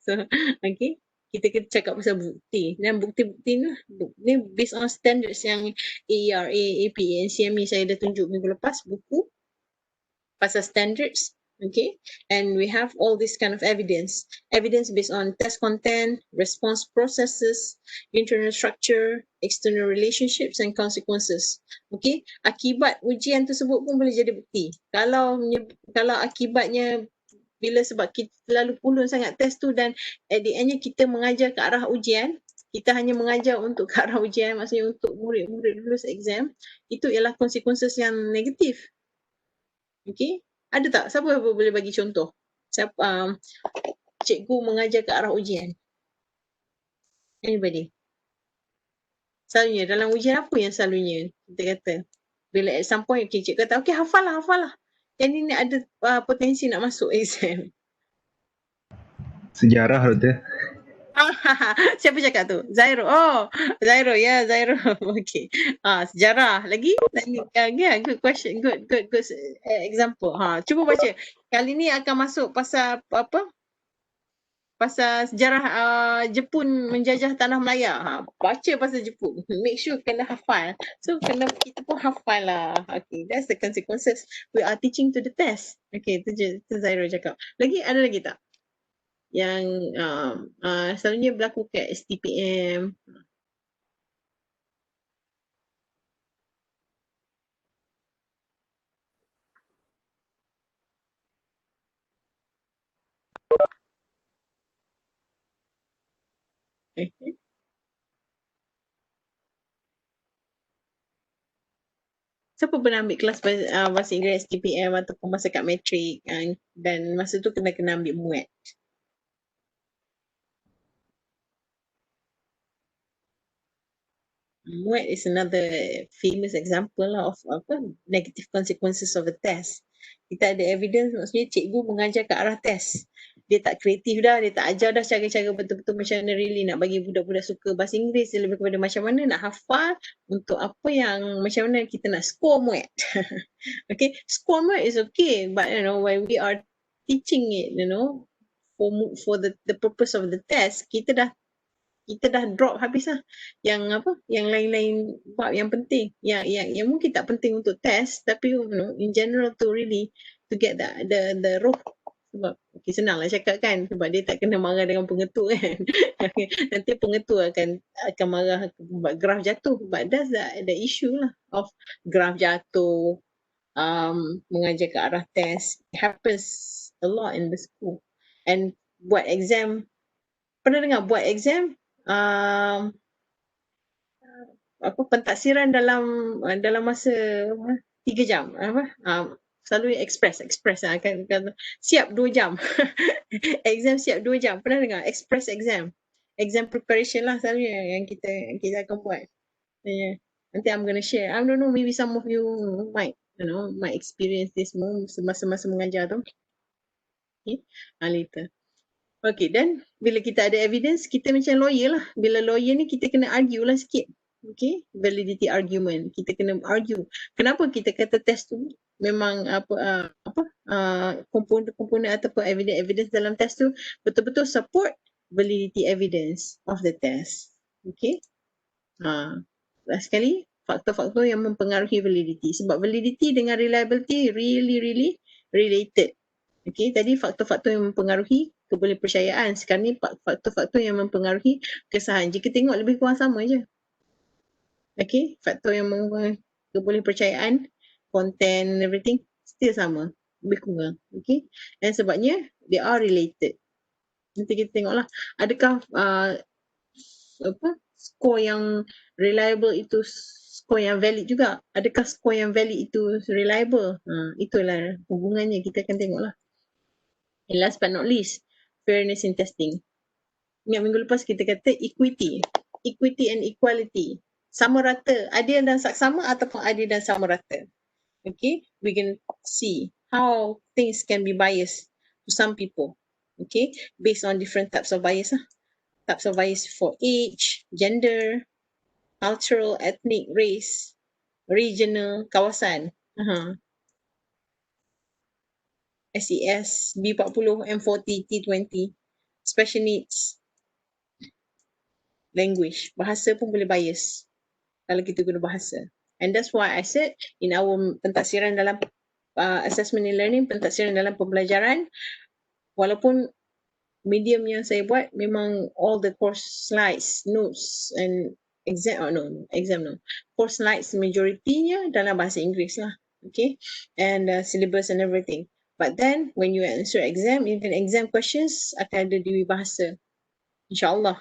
So, okay. Kita cakap pasal bukti. Dan bukti-bukti ni based on standards yang AERA, APA, NCME saya dah tunjuk minggu lepas, buku pasal standards. Okay. And we have all this kind of evidence. Evidence based on test content, response processes, internal structure, external relationships and consequences. Okay. Akibat ujian tersebut pun boleh jadi bukti. Kalau akibatnya sebab kita terlalu pulun sangat test tu dan at the end-nya kita mengajar ke arah ujian, kita hanya mengajar untuk ke arah ujian, maksudnya untuk murid-murid lulus exam, itu ialah consequences yang negatif. Okay, ada tak? Siapa boleh bagi contoh? Cikgu mengajar ke arah ujian? Anybody? Selalunya dalam ujian apa yang selalunya kita kata? Bila at some point, okay, cikgu kata, okay, hafal lah. Yang ni ada potensi nak masuk exam. Sejarah Doktor. Siapa cakap tu? Zairo. Oh, Zairo. Ya, Zairo. Okay. Sejarah. Lagi? Yeah, good question. Good example. Cuba baca. Kali ni akan masuk pasal apa? Pasal sejarah Jepun menjajah tanah Melaya. Baca pasal Jepun. Make sure kena hafal. So kita pun hafal lah. Okay, that's the consequences. We are teaching to the test. Okay, tu Zairo cakap. Ada lagi tak? Yang selalunya berlaku kat STPM. Siapa pernah ambil kelas bahasa Inggeris STPM ataupun masa kat matrik dan masa tu kena ambil MUET? MUET is another famous example of negative consequences of a test. Kita ada evidence, maksudnya cikgu mengajar ke arah test. Dia tak kreatif dah, dia tak ajar dah cara-cara betul-betul macam mana really nak bagi budak-budak suka bahasa Inggeris. Dia lebih kepada macam mana nak hafal untuk apa yang, macam mana kita nak score MUET. Okay, score MUET is okay, but when we are teaching it, for the purpose of the test, kita dah drop habis lah. Yang lain-lain bab yang penting. Yang mungkin tak penting untuk test, tapi in general to really to get the roh Sebab senanglah cakap kan, sebab dia tak kena marah dengan pengetua kan. Nanti pengetua akan marah sebab graf jatuh. But that's the issue lah of graf jatuh, mengajar ke arah test. It happens a lot in the school. And buat exam, pernah dengar buat exam pentaksiran dalam masa 3 jam selalu express kan siap 2 jam. Exam siap 2 jam. Pernah dengar express exam preparation lah selalunya yang kita akan buat. Nanti I'm gonna share. I don't know, maybe some of you might experience this semasa mengajar tu. Okay, later. Okay, dan bila kita ada evidence, kita macam lawyer lah. Bila lawyer ni kita kena argue lah sikit. Okay, validity argument. Kita kena argue. Kenapa kita kata test tu memang komponen ataupun evidence dalam test tu betul-betul support validity evidence of the test. Okay. Last sekali, faktor-faktor yang mempengaruhi validity. Sebab validity dengan reliability really related. Okay, tadi faktor-faktor yang mempengaruhi kebolehpercayaan. Sekarang ni faktor-faktor yang mempengaruhi kesahan. Jika tengok lebih kurang sama je. Okay, faktor yang mempengaruhi kebolehpercayaan, content and everything still sama. Lebih kurang. Okay, dan sebabnya they are related. Nanti kita tengoklah adakah skor yang reliable itu skor yang valid juga. Adakah skor yang valid itu reliable? Itulah hubungannya, kita akan tengoklah. And last but not least, fairness in testing. Ingat minggu lepas kita kata equity and equality. Sama rata, adil dan saksama ataupun adil dan sama rata. Okay, we can see how things can be biased to some people. Okay, based on different types of bias lah. Types of bias for age, gender, cultural, ethnic, race, regional, kawasan. SES, B40, M40, T20, special needs, language. Bahasa pun boleh bias kalau kita guna bahasa. And that's why I said in our pentaksiran dalam assessment and learning, pentaksiran dalam pembelajaran, walaupun medium yang saya buat memang all the course slides, notes and exam course slides majoritinya dalam bahasa Inggeris lah. Okay, and syllabus and everything. But then when you answer exam, even exam questions akan ada di bahasa. InsyaAllah.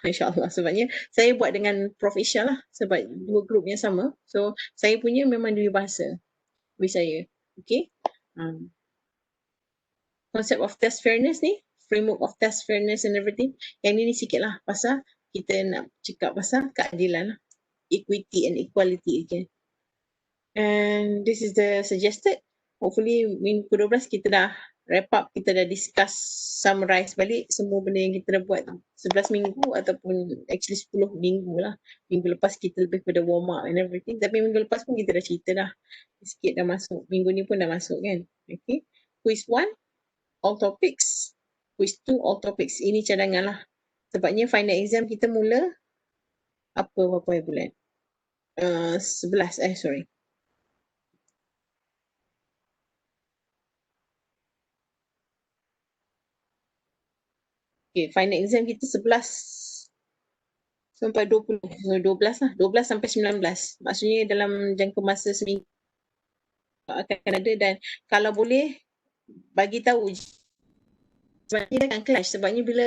Sebabnya saya buat dengan Prof Isha lah, sebab dua grup yang sama. So saya punya memang di bahasa with saya. Okay. Concept of test fairness ni, framework of test fairness and everything. Yang ni sikit lah pasal kita nak cakap pasal keadilan lah. Equity and equality again. And this is the suggested. Hopefully minggu 12 kita dah wrap up, kita dah discuss, summarize balik semua benda yang kita dah buat 11 minggu ataupun actually 10 minggu lah. Minggu lepas kita lebih pada warm up and everything. Tapi minggu lepas pun kita dah cerita dah. Sikit dah masuk. Minggu ni pun dah masuk kan. Okay. Quiz 1, all topics. Quiz 2, all topics. Ini cadangan lah. Sebabnya final exam kita mula berapa bulan? 11, sorry. Okay, final exam kita 11 sampai 20. 12 lah. 12 sampai 19. Maksudnya dalam jangka masa seminggu akan ada, dan kalau boleh bagi tahu. Sebab dia akan clash. Sebabnya bila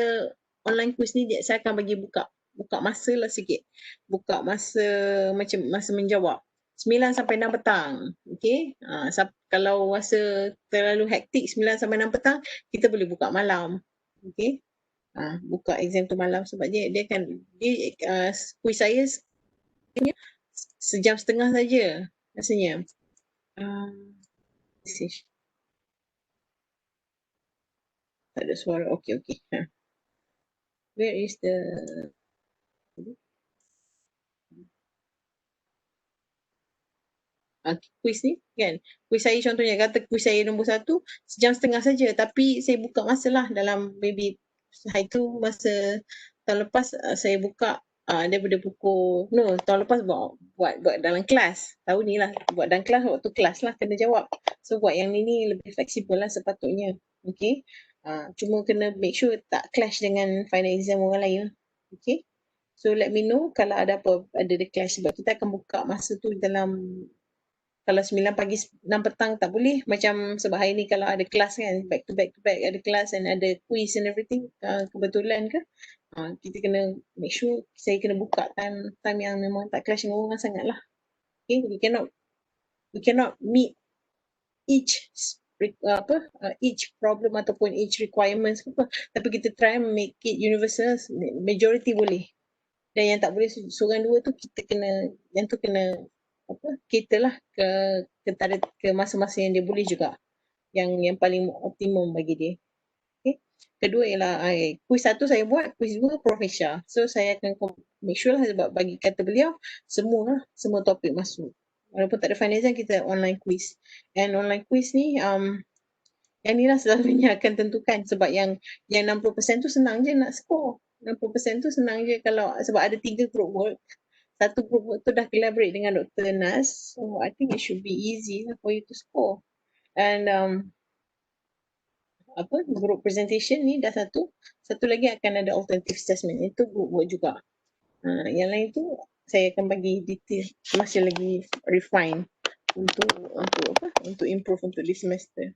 online quiz ni saya akan bagi buka masa lah sikit. Buka masa macam masa menjawab. 9 sampai 6 petang. Okay. Kalau rasa terlalu hektik 9 sampai 6 petang, kita boleh buka malam. Okay. Buka exam tu malam sebab dia quiz saya sejam setengah saja rasanya. Tak ada suara. Okay. Where is the quiz ni kan? Quiz saya contohnya, kata quiz saya nombor 1 sejam setengah saja, tapi saya buka masa lah dalam maybe hari tu masa tahun lepas saya buka daripada pukul tahun lepas buat dalam kelas. Tahun ni lah buat dalam kelas, waktu kelas lah kena jawab. So buat yang ni lebih fleksibel lah sepatutnya. Okay. Cuma kena make sure tak clash dengan final exam orang lain. Okay. So let me know kalau ada apa, ada the clash, sebab kita akan buka masa tu dalam, kalau 9 pagi 6 petang tak boleh, macam sebab hari ni kalau ada kelas kan, back to back ada kelas and ada quiz and everything, kebetulan ke, kita kena make sure saya kena buka time yang memang tak clash dengan orang sangat lah. Okay, we cannot meet each each problem ataupun each requirements apa, tapi kita try make it universal, majority boleh. Dan yang tak boleh seorang dua tu kita kena, yang tu kena kita lah ke masa-masa yang dia boleh juga, yang paling optimum bagi dia. Okay. Kedua ialah quiz 1 saya buat, quiz 2 Profesha. So saya akan make sure lah, sebab bagi kata beliau semua topik masuk. Walaupun tak ada final exam, kita online quiz. And online quiz ni yang ni lah selalunya akan tentukan, sebab yang 60% tu senang je nak score. 60% tu senang je sebab ada 3 group work. Satu group work tu dah collaborate dengan Dr. Nas. So I think it should be easy for you to score. And group presentation ni dah satu. Satu lagi akan ada alternative assessment. Itu group work juga. Yang lain tu saya akan bagi detail, masih lagi refine untuk improve untuk this semester.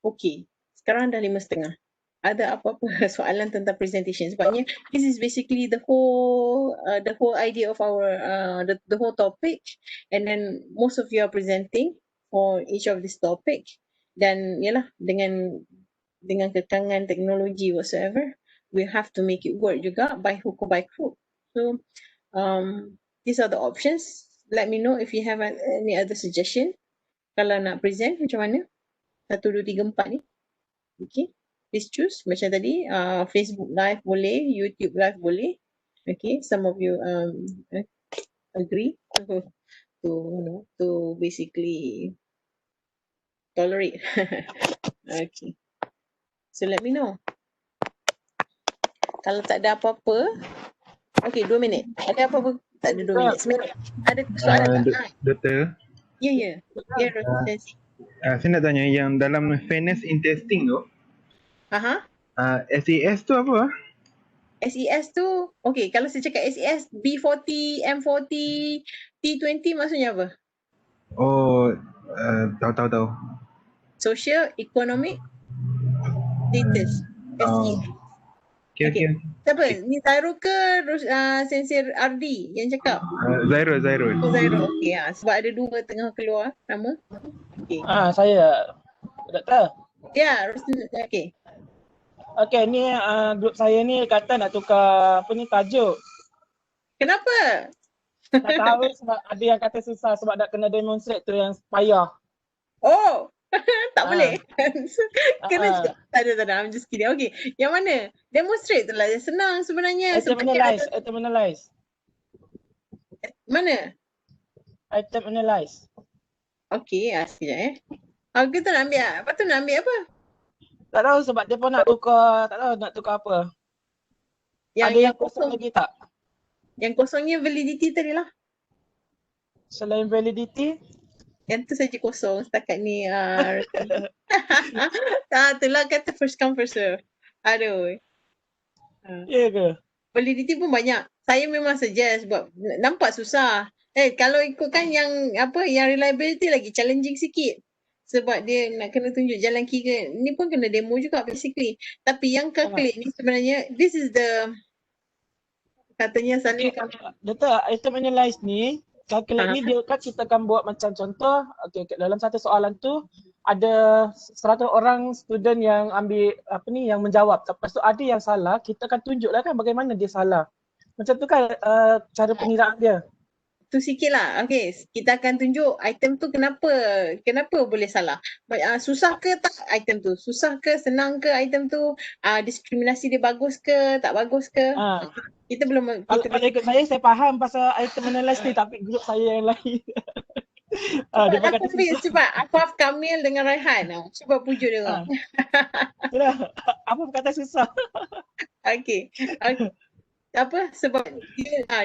Okay. Sekarang dah 5:30. Ada apa-apa soalan tentang presentation? Sebabnya this is basically the whole idea of our the whole topic, and then most of you are presenting for each of this topic, dan yalah dengan kekangan teknologi whatsoever, we have to make it work juga by hook or by crook. So these are the options. Let me know if you have any other suggestion. Kalau nak present macam mana? 1, 2, 3, 4 ni. Okay. Please choose. Macam tadi, Facebook Live boleh, YouTube Live boleh. Okay, some of you agree to basically tolerate. Okay. So let me know. Kalau tak ada apa-apa, okay, 2 minit. Ada apa-apa? Tak ada 2 minit. Seminit. Ada soalan tak? Doktor. Ya, Rosy. Saya nak tanya yang dalam fairness in testing tu, SES tu apa? SES tu, okay, kalau saya cakap SES, B40, M40, T20 maksudnya apa? Oh, tahu. Social, Economic, Status. SES. Okay. Siapa? Ni Zairul ke Sensir Ardi yang cakap? Zairul. Oh, Zairul. Okay, sebab ada 2 tengah keluar nama. Okay. Saya doktor. Ya, Rosy. Okay. Okey, ni grup saya ni kata nak tukar tajuk. Kenapa? Tak tahu sebab ada yang kata susah sebab nak kena demonstrate tu yang payah. Oh, tak boleh. Kena cakap. Tak ada. I'm just kidding. Okay, yang mana? Demonstrate tu lah. Senang sebenarnya. Item analyze. Mana? Item analyze. Okay, sekejap kita nak ambil. Lepas tu nak ambil apa? Tak tahu sebab dia pun nak tukar, tak tahu nak tukar apa. Ada yang kosong lagi tak? Yang kosongnya validity tadi lah. Selain validity? Yang tu saja kosong setakat ni. Itulah kata first come first serve. Aduh. Ya ke? Validity pun banyak. Saya memang suggest sebab nampak susah. Kalau ikutkan yang reliability lagi challenging sikit. Sebab dia nak kena tunjuk jalan kira. Ni pun kena demo juga basically. Tapi yang calculate ni sebenarnya, this is the, katanya sana. Doktor, item analyze ni, calculate ni dia kan kita akan buat macam contoh, dalam satu soalan tu, ada 100 orang student yang ambil yang menjawab. Lepas tu ada yang salah, kita akan tunjuklah kan bagaimana dia salah. Macam tu kan cara pengiraan dia. Tu sikit lah. Okay, kita akan tunjuk item tu kenapa boleh salah. Susah ke tak item tu? Susah ke, senang ke item tu? Diskriminasi dia bagus ke, tak bagus ke? Kita belum. Kalau ikut saya faham pasal item analysis ni, tapi grup saya yang lain. Dia aku cepat. Afaf, Kamil dengan Raihan. Cuba pujuk dia orang. Itulah. Apa kata susah? Okay. Sebab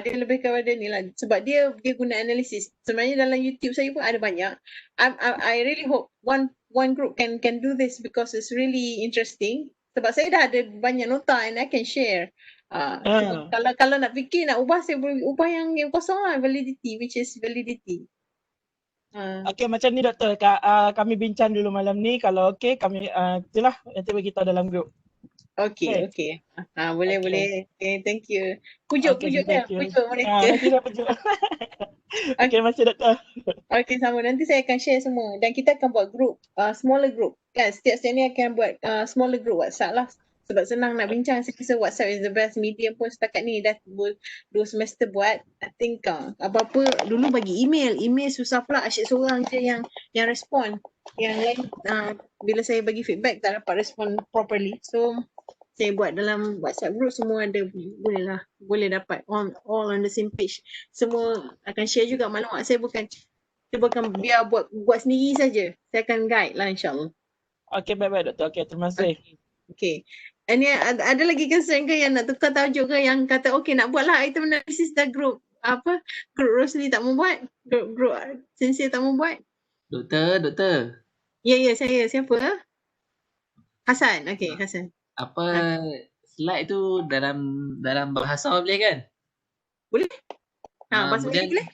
dia lebih kepada ni lah, sebab dia guna analisis. Sebenarnya dalam YouTube saya pun ada banyak. I really hope one one group can do this because it's really interesting. Sebab saya dah ada banyak nota and I can share. Cuma kalau nak fikir nak ubah, saya boleh ubah yang kosong lah, validity, which is validity. Okay, macam ni doktor, kami bincang dulu malam ni. Kalau okay, kami itulah nanti bagi tahu dalam grup. Okay. Boleh. Okay, thank you. Pujuk mereka. Nanti dah pujuk. Okay, masih doktor. Okay, sama. Nanti saya akan share semua dan kita akan buat group, smaller group. Kan, setiap ni akan buat smaller group WhatsApp lah. Sebab senang nak bincang. Saya rasa WhatsApp is the best medium pun setakat ni. Dah 2 semester buat. I think apa-apa dulu bagi email. Email susah pula. Asyik seorang je yang respon. Yang lain bila saya bagi feedback tak dapat respon properly. So saya buat dalam WhatsApp group, semua ada, boleh dapat all on the same page. Semua akan share juga maklumat. Saya bukan biar buat sendiri saja. Saya akan guide lah insyaAllah. Okay, baik-baik doktor. Okay, terima kasih. Okay. Ini ada lagi concern ke yang nak tukar tajuk ke, yang kata okay nak buat lah item analysis dah group group Rosli tak mau buat, group Sensei tak mau buat. Doktor. Ya, saya. Siapa? Hasan. Okay, Hasan. Apa slide tu dalam bahasa boleh kan? Boleh. Bahasa Melayu boleh?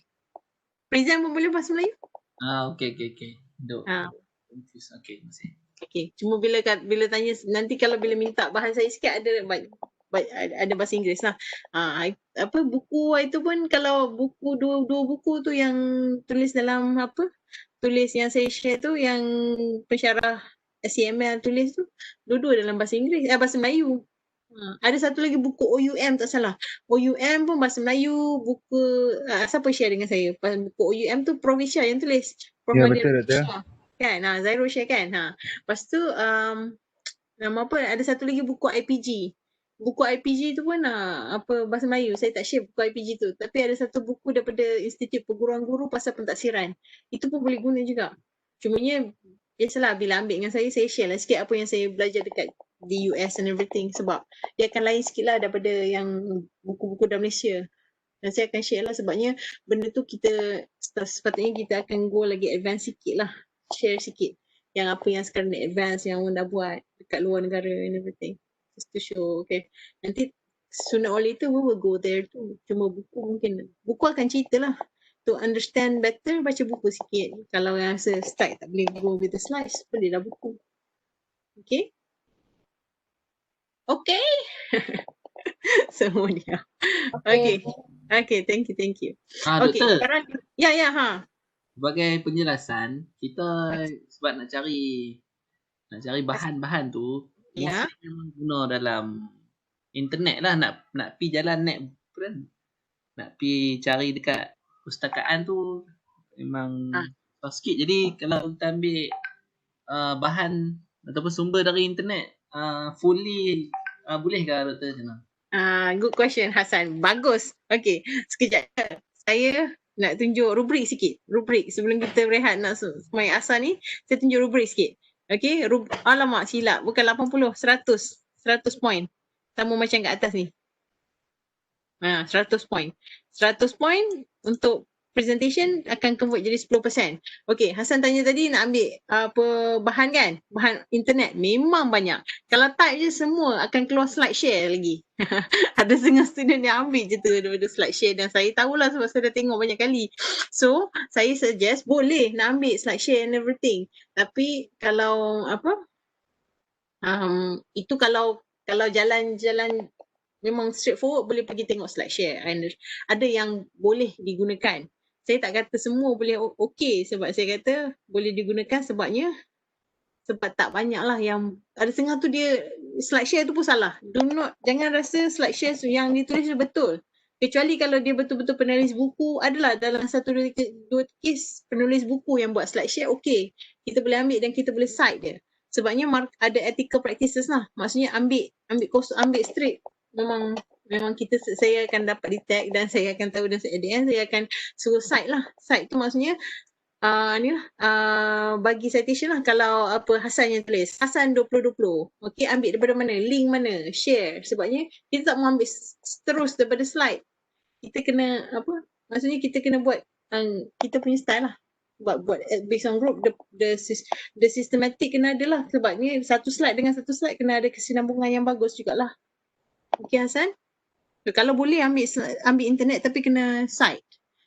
Present pun boleh bahasa Melayu? Okay. Duk. Confuse. Okay, masih. Okay, cuma bila tanya nanti, kalau bila minta bahan saya sikit ada bahasa Inggeris lah. Buku itu pun, kalau buku dua buku tu yang tulis dalam tulis yang saya share tu, yang pensyarah SCML tulis tu, dua-dua dalam bahasa Inggeris, bahasa Melayu. Ada satu lagi buku OUM tak salah. OUM pun bahasa Melayu. Buku siapa share dengan saya? Buku OUM tu Prof Isha yang tulis. Prof Ya, betul doktor. Kan, Zairo share kan. Lepas tu nama apa? Ada satu lagi buku IPG. Buku IPG tu pun bahasa Melayu. Saya tak share buku IPG tu. Tapi ada satu buku daripada Institut Perguruan Guru pasal pentaksiran. Itu pun boleh guna juga. Cumanya biasalah bila ambil dengan saya share lah sikit apa yang saya belajar dekat di US and everything, sebab dia akan lain sikit lah daripada yang buku-buku dalam Malaysia. Dan saya akan share lah, sebabnya benda tu kita sepatutnya kita akan go lagi advance sikit lah, share sikit yang apa yang sekarang ni advance yang orang dah buat dekat luar negara and everything, just to show. Okay, nanti sooner or later we will go there too. Cuma buku akan cerita lah. To understand better, baca buku sikit. Kalau yang rasa start tak boleh go with the slides, bolehlah buku. Okay. Semua dia. Okay, thank you. Okay, Doktor. sekarang ya. Sebagai penjelasan, kita sebab nak cari bahan-bahan tu, mesti memang guna dalam internet lah. Nak pi jalan net kan, nak pi cari dekat pustakaan tu memang susah sikit. Jadi kalau kita ambil bahan ataupun sumber dari internet fully, boleh ke doktor macam mana? Good question Hasan. Bagus. Okay, sekejap. Saya nak tunjuk rubrik sikit. Rubrik sebelum kita berehat nak main asal ni, saya tunjuk rubrik sikit. Okay, alamak silap. Bukan 80, 100 point. Sama macam kat atas ni. 100 point. 100 point untuk presentation akan convert jadi 10%. Okay, Hasan tanya tadi nak ambil bahan kan? Bahan internet memang banyak. Kalau type je semua akan keluar slide share lagi. Ada setengah student yang ambil je tu daripada slide share, dan saya tahulah sebab saya dah tengok banyak kali. So, saya suggest boleh nak ambil slide share and everything. Tapi kalau itu kalau jalan-jalan memang straightforward, boleh pergi tengok slide share. Ada yang boleh digunakan. Saya tak kata semua boleh okey, sebab saya kata boleh digunakan sebab tak banyak lah yang ada setengah tu dia slide share tu pun salah. Jangan rasa slide share yang ditulis betul. Kecuali kalau dia betul-betul penulis buku, adalah dalam 1-2 kes penulis buku yang buat slide share, okey. Kita boleh ambil dan kita boleh cite dia. Sebabnya ada ethical practices lah. Maksudnya ambil straight. Memang saya akan dapat detect dan saya akan tahu, dan at the end saya akan suruh cite lah. Cite tu maksudnya bagi citation lah. Kalau Hasan yang tulis, Hasan 2020, okay, ambil daripada mana, link mana, share. Sebabnya kita tak mau ambil terus daripada slide. Kita kena maksudnya kita kena buat kita punya style lah. buat based on group, the systematic kena ada lah. Sebabnya satu slide dengan satu slide kena ada kesinambungan yang bagus jugalah. Okay Hasan? Kalau boleh ambil internet tapi kena site.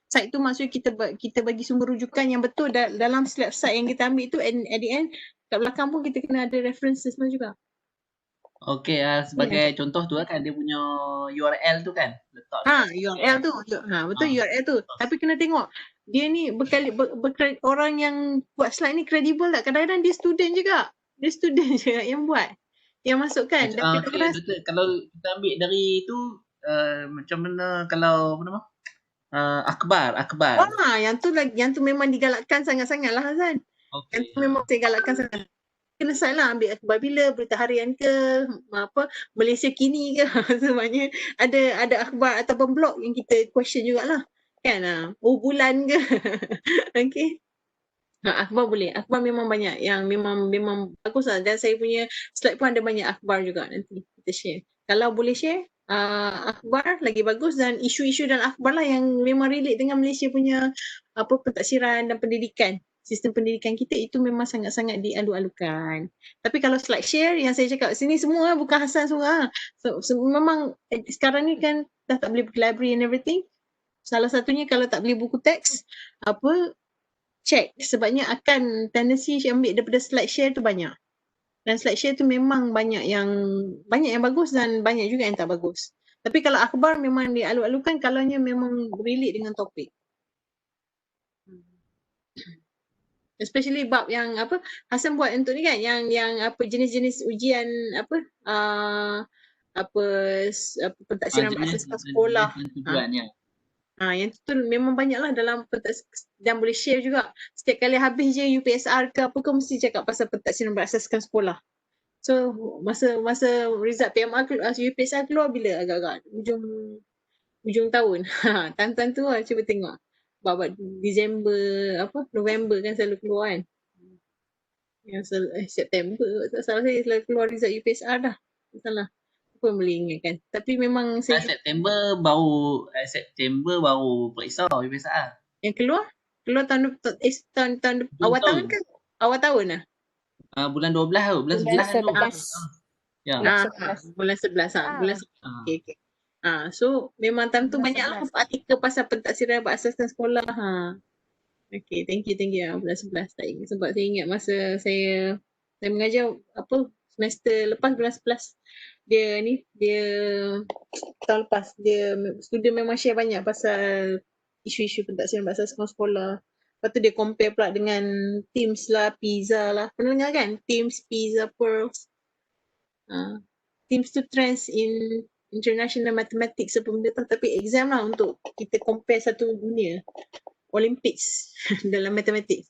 Site tu maksudnya kita bagi sumber rujukan yang betul dalam setiap site yang kita ambil tu, and at the end kat belakang pun kita kena ada references juga. Okey, sebagai contoh tu kan dia punya URL tu kan. Letak URL tu. Betul URL tu. Tapi kena tengok dia ni orang yang buat slide ni kredibel tak? Kadang-kadang dia student juga. Dia student juga yang buat. Yang masukkan. Dan kadang-kadang betul. Kalau kita ambil dari tu macam mana kalau apa nama? Akhbar. Yang tu memang digalakkan sangat-sangat lah Hazan. Okay. Yang tu memang saya galakkan sangat. Kena site lah, ambil akhbar bila, berita harian ke, Malaysia kini ke. Sebenarnya ada akhbar ataupun blog yang kita question jugalah. Kan? Bulan ke. Okay. Akhbar boleh. Akhbar memang banyak yang memang bagus lah. Dan saya punya slide pun ada banyak akhbar juga, nanti kita share. Kalau boleh share, akhbar lagi bagus, dan isu-isu dan akhbar lah yang memang relate dengan Malaysia punya pentadsiran dan pendidikan. Sistem pendidikan kita itu memang sangat-sangat dialu-alukan. Tapi kalau slide share yang saya cakap sini semua bukan Hasan semua. So memang sekarang ni kan dah tak boleh pergi library and everything. Salah satunya kalau tak beli buku teks, check. Sebabnya akan tendency ambil daripada slide share tu banyak. Dan slide share tu memang banyak yang bagus dan banyak juga yang tak bagus. Tapi kalau akhbar memang dialu-alukan kalaunya memang relate dengan topik. Especially bab yang Hasan buat untuk ni kan, yang jenis-jenis ujian pentadsiran berasaskan sekolah. Yang tu memang banyaklah dalam dan boleh share juga. Setiap kali habis je UPSR ke apa ke mesti cakap pasal pentadsiran berasaskan sekolah. So masa result PMR UPSR keluar bila agak-agak hujung tahun. Time tu lah cuba tengok. Bab Disember November kan selalu keluar kan. Yang September tak salah saya selalu keluar result UPSR dah. Tak salah. Apa boleh ingatkan. Tapi memang saya September baru periksa UPSR. Yang keluar tahun awal tahun ke? Awal tahun lah. Bulan 12 tu, bulan 11 tu. Ya. Bulan 11 bulan 11. Okey. So memang time tu banyaklah artikel pasal pentadsiran berasaskan sekolah. Okay, thank you. Bulan 11 tak ingat sebab saya ingat masa saya mengajar semester lepas bulan 11 dia tahun lepas dia student memang share banyak pasal isu-isu pentadsiran berasaskan sekolah. Lepas tu dia compare pula dengan Teams lah, PISA lah. Pernah dengar kan? Teams, PISA, Pearls. Teams tu trends in international mathematics apa benda tu, tapi exam lah untuk kita compare satu dunia. Olympics dalam matematik.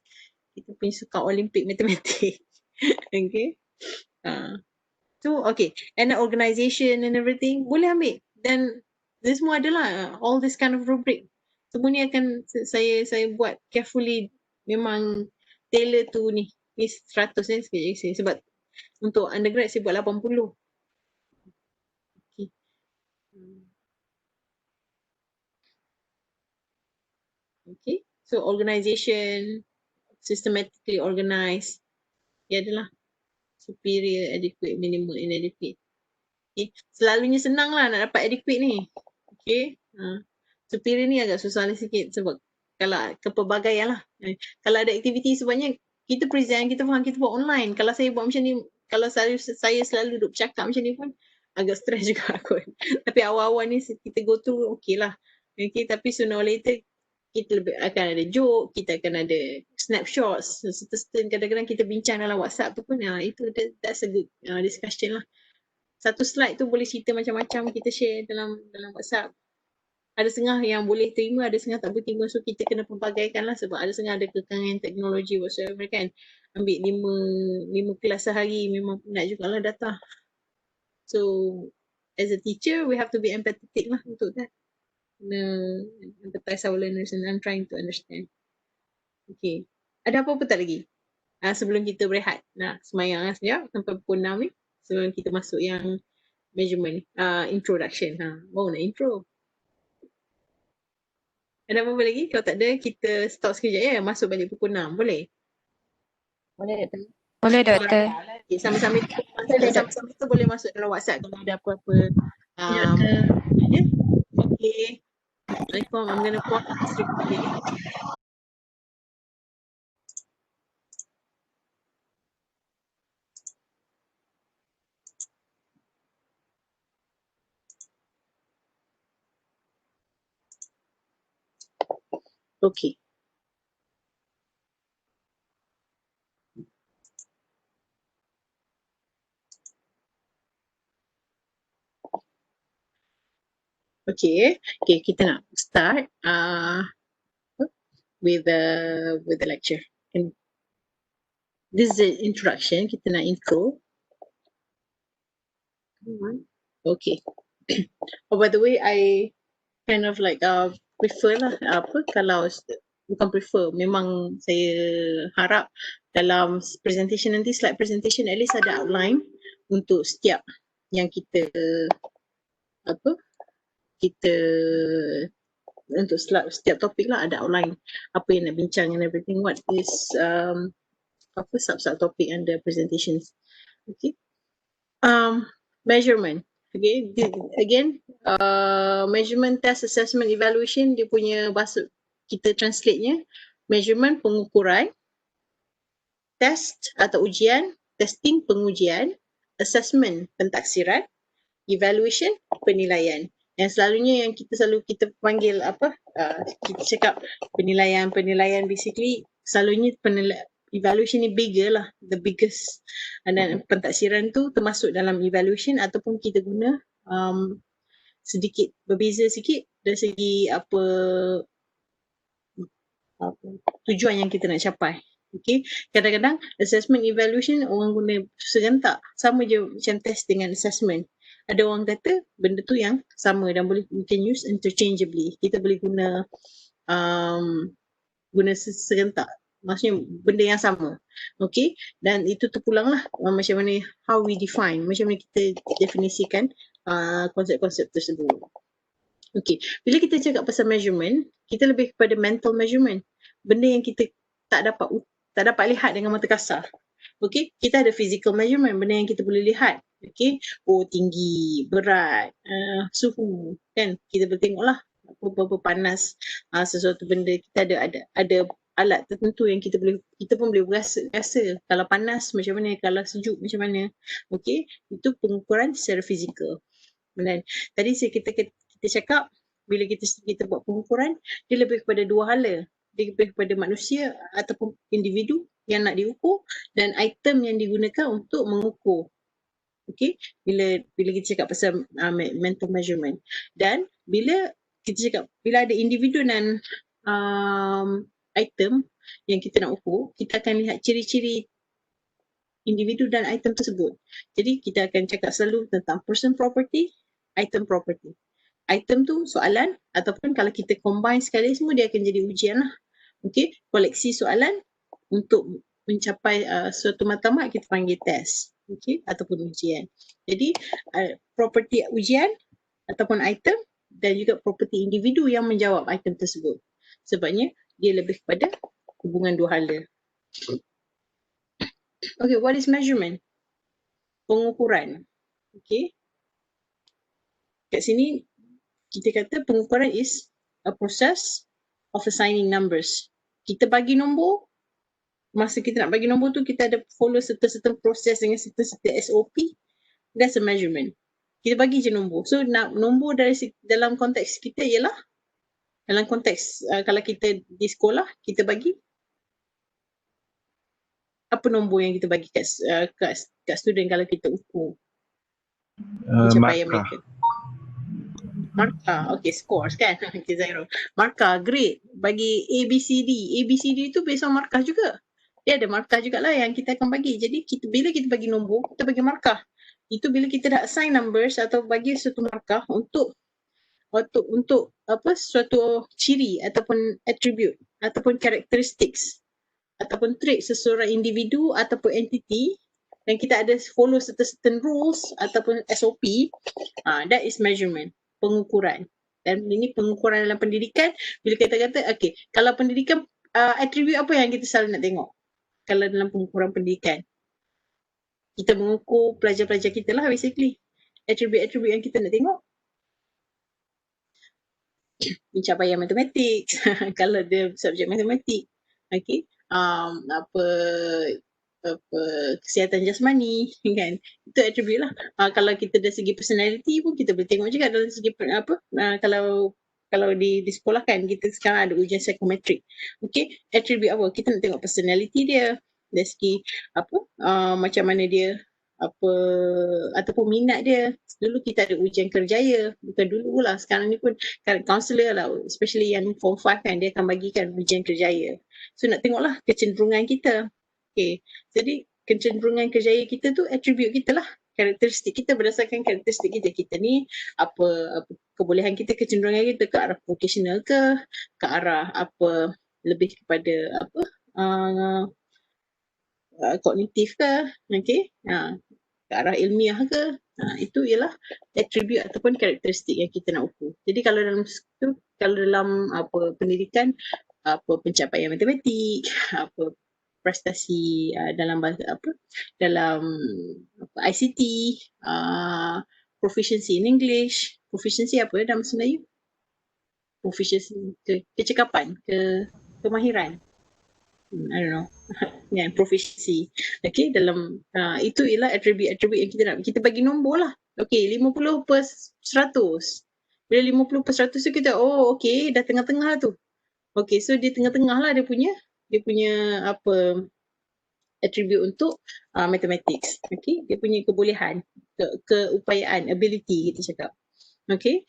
Kita punya suka Olympic matematik. Okay. So okay. And organisation and everything boleh ambil. Dan dia semua adalah all this kind of rubric. Semua ni akan saya buat carefully, memang tailor tu ni 100 ni sikit sebab untuk undergrad saya buat 80. Okay, so organisation systematically organized. Dia adalah superior, adequate, minimal, inadequate. Okay, selalunya senang lah nak dapat adequate ni. Okay, superior ni agak susah sikit sebab kalau kepelbagaian lah. Kalau ada aktiviti sebabnya kita present, kita faham, kita buat online. Kalau saya buat macam ni, kalau saya selalu duduk bercakap macam ni pun agak stres juga kot. Tapi awal-awal ni kita go through okay lah. Okay, tapi sooner or later kita akan ada joke, kita akan ada snapshots, certain kadang-kadang kita bincang dalam WhatsApp tu pun, itu that's a good discussion lah. Satu slide tu boleh cerita macam-macam, kita share dalam WhatsApp. Ada setengah yang boleh terima, ada setengah tak boleh terima, so kita kena pelbagaikan lah sebab ada setengah ada kekangan teknologi whatsoever kan. Ambil 5 kelas sehari memang penat jugalah data. So as a teacher we have to be empathetic lah untuk that. Empathize our learners and I'm trying to understand. Okay. Ada apa-apa tak lagi? Sebelum kita berehat. Semayang lah sekejap sampai pukul 6 ni. Sebelum kita masuk yang measurement ni. Introduction. Baru nak intro. Ada apa-apa lagi? Kalau tak ada, kita stop sekejap ya. Masuk balik pukul 6. Boleh? Boleh doktor. Boleh doktor. Okay, sama-sama tu boleh masuk dalam WhatsApp kalau ada apa-apa. Doktor. Ya? Okay. Assalamualaikum. I'm gonna pause this recording. Okay. Okay, kita nak start with the lecture. And this is an introduction. Kita nak intro. Okay. Oh, by the way, I kind of like prefer lah kalau bukan prefer, memang saya harap dalam presentation nanti, slide presentation, at least ada outline untuk setiap yang kita untuk setiap topik lah, ada outline apa yang nak bincang and everything, what is sub topik under presentations. Okay. Measurement. Okay, again, measurement, test, assessment, evaluation, dia punya bahasa, kita translate-nya, measurement, pengukuran, test atau ujian, testing, pengujian, assessment, pentaksiran, evaluation, penilaian. Yang selalunya yang kita panggil kita cakap penilaian basically selalunya evaluation ni bigger lah, the biggest, dan pentaksiran tu termasuk dalam evaluation ataupun kita guna sedikit berbeza sikit dari segi tujuan yang kita nak capai. Okay, kadang-kadang assessment evaluation orang guna serentak, sama je macam test dengan assessment. Ada orang kata benda tu yang sama dan boleh we can use interchangeably. Kita boleh guna serentak. Maksudnya benda yang sama. Okay, dan itu terpulanglah macam mana how we define, macam mana kita definisikan konsep-konsep tersebut. Okay, bila kita cakap pasal measurement, kita lebih kepada mental measurement. Benda yang kita tak dapat lihat dengan mata kasar. Okay, kita ada physical measurement, benda yang kita boleh lihat. Okay, tinggi, berat, suhu, kan? Kita boleh tengoklah berapa panas sesuatu benda. Kita ada alat tertentu yang kita pun boleh rasa kalau panas macam mana, kalau sejuk macam mana. Okay, itu pengukuran secara fizikal. Dan tadi kita cakap bila kita buat pengukuran, dia lebih kepada dua hala. Dia lebih kepada manusia ataupun individu yang nak diukur dan item yang digunakan untuk mengukur. Okay, bila kita cakap pasal mental measurement, dan bila kita cakap bila ada individu dan item yang kita nak ukur, kita akan lihat ciri-ciri individu dan item tersebut. Jadi kita akan cakap selalu tentang person property, item property. Item tu soalan, ataupun kalau kita combine sekali semua, dia akan jadi ujian lah. Okay, koleksi soalan untuk mencapai suatu matlamat kita panggil test. Okay, ataupun ujian. Jadi property ujian ataupun item dan juga property individu yang menjawab item tersebut. Sebabnya dia lebih kepada hubungan dua hala. Okay, what is measurement? Pengukuran. Okay. Kat sini kita kata pengukuran is a process of assigning numbers. Kita bagi nombor, masa kita nak bagi nombor tu kita ada follow certain proses dengan certain SOP. That's a measurement. Kita bagi je nombor. So nak nombor dalam konteks kita ialah dalam konteks kalau kita di sekolah, kita bagi apa nombor yang kita bagi kat student kalau kita ukur pencapaian mereka. Markah, okay, scores kan. Okay, zero. Markah, grade, bagi ABCD. ABCD tu based on markah juga. Dia ada markah jugalah yang kita akan bagi. Jadi bila kita bagi nombor, kita bagi markah. Itu bila kita dah assign numbers atau bagi suatu markah untuk suatu ciri ataupun attribute ataupun characteristics ataupun trait seseorang individu ataupun entity, dan kita ada follow certain rules ataupun SOP, that is measurement, pengukuran. Dan ini pengukuran dalam pendidikan, bila kita kata, okay, kalau pendidikan, atribut apa yang kita selalu nak tengok? Kalau dalam pengukuran pendidikan, kita mengukur pelajar-pelajar kita lah basically. Atribut-atribut yang kita nak tengok, pencapaian matematik, kalau dia subjek matematik, okay, apa kesihatan jasmani kan, itu atribut lah. Kalau kita dari segi personality pun kita boleh tengok juga dalam segi kalau di sekolah kan kita sekarang ada ujian psikometrik. Okay, atribut apa? Kita nak tengok personality dia dari segi macam mana dia ataupun minat dia. Dulu kita ada ujian kerjaya, bukan dulu lah, sekarang ni pun counselor lah, especially yang form 5 kan, dia akan bagikan ujian kerjaya. So nak tengoklah kecenderungan kita. Okay, jadi kecenderungan kerjaya kita tu atribut kita lah, karakteristik kita berdasarkan karakteristik kita. Kita ni apa kebolehan kita, kecenderungan kita ke arah vocational ke arah lebih kepada kognitif ke, okay, ke arah ilmiah ke, itu ialah atribut ataupun karakteristik yang kita nak ukur. Jadi kalau dalam pendidikan, pencapaian matematik, prestasi dalam ICT, proficiency in English, proficiency apa dalam bahasa Melayu? Proficiency kecekapan, kemahiran. I don't know. Yang proficiency. Okay, dalam itu ialah atribut-atribut yang kita nak. Kita bagi nombor lah. Okay, 50/100. Bila 50/100 tu kita, okay, dah tengah-tengah tu. Okay, so di tengah-tengah lah dia punya atribut untuk mathematics. Okay, dia punya kebolehan, keupayaan, ability kita cakap. Okay,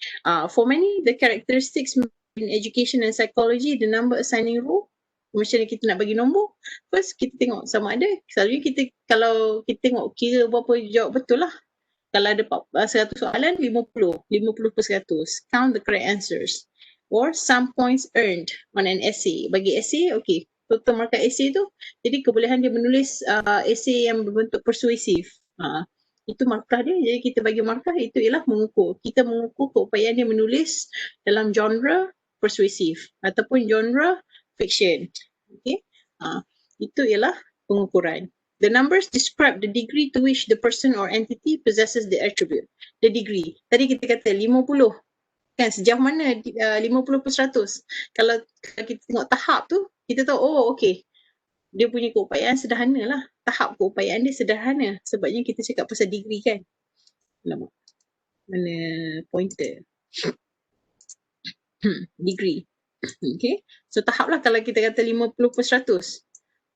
for many, the characteristics in education and psychology, the number assigning rule, macam mana kita nak bagi nombor, first kita tengok sama ada, selalunya kalau kita tengok kira berapa jawab betul lah. Kalau ada 100 soalan, 50/100. Count the correct answers. Or some points earned on an essay. Bagi essay, okay, total markah essay tu, jadi kebolehan dia menulis essay yang berbentuk persuasif. Itu markah dia, jadi kita bagi markah, itu ialah mengukur. Kita mengukur keupayaan dia menulis dalam genre persuasif ataupun genre fiction. Okay, itu ialah pengukuran. The numbers describe the degree to which the person or entity possesses the attribute. The degree. Tadi kita kata 50. Kan, sejauh mana 50/100. Kalau kita tengok tahap tu, kita tahu, okay, dia punya keupayaan sederhana lah. Tahap keupayaan dia sederhana. Sebabnya kita cakap pasal degree kan. Lama. Mana pointer? Degree. Okay. So tahap lah kalau kita kata 50/100.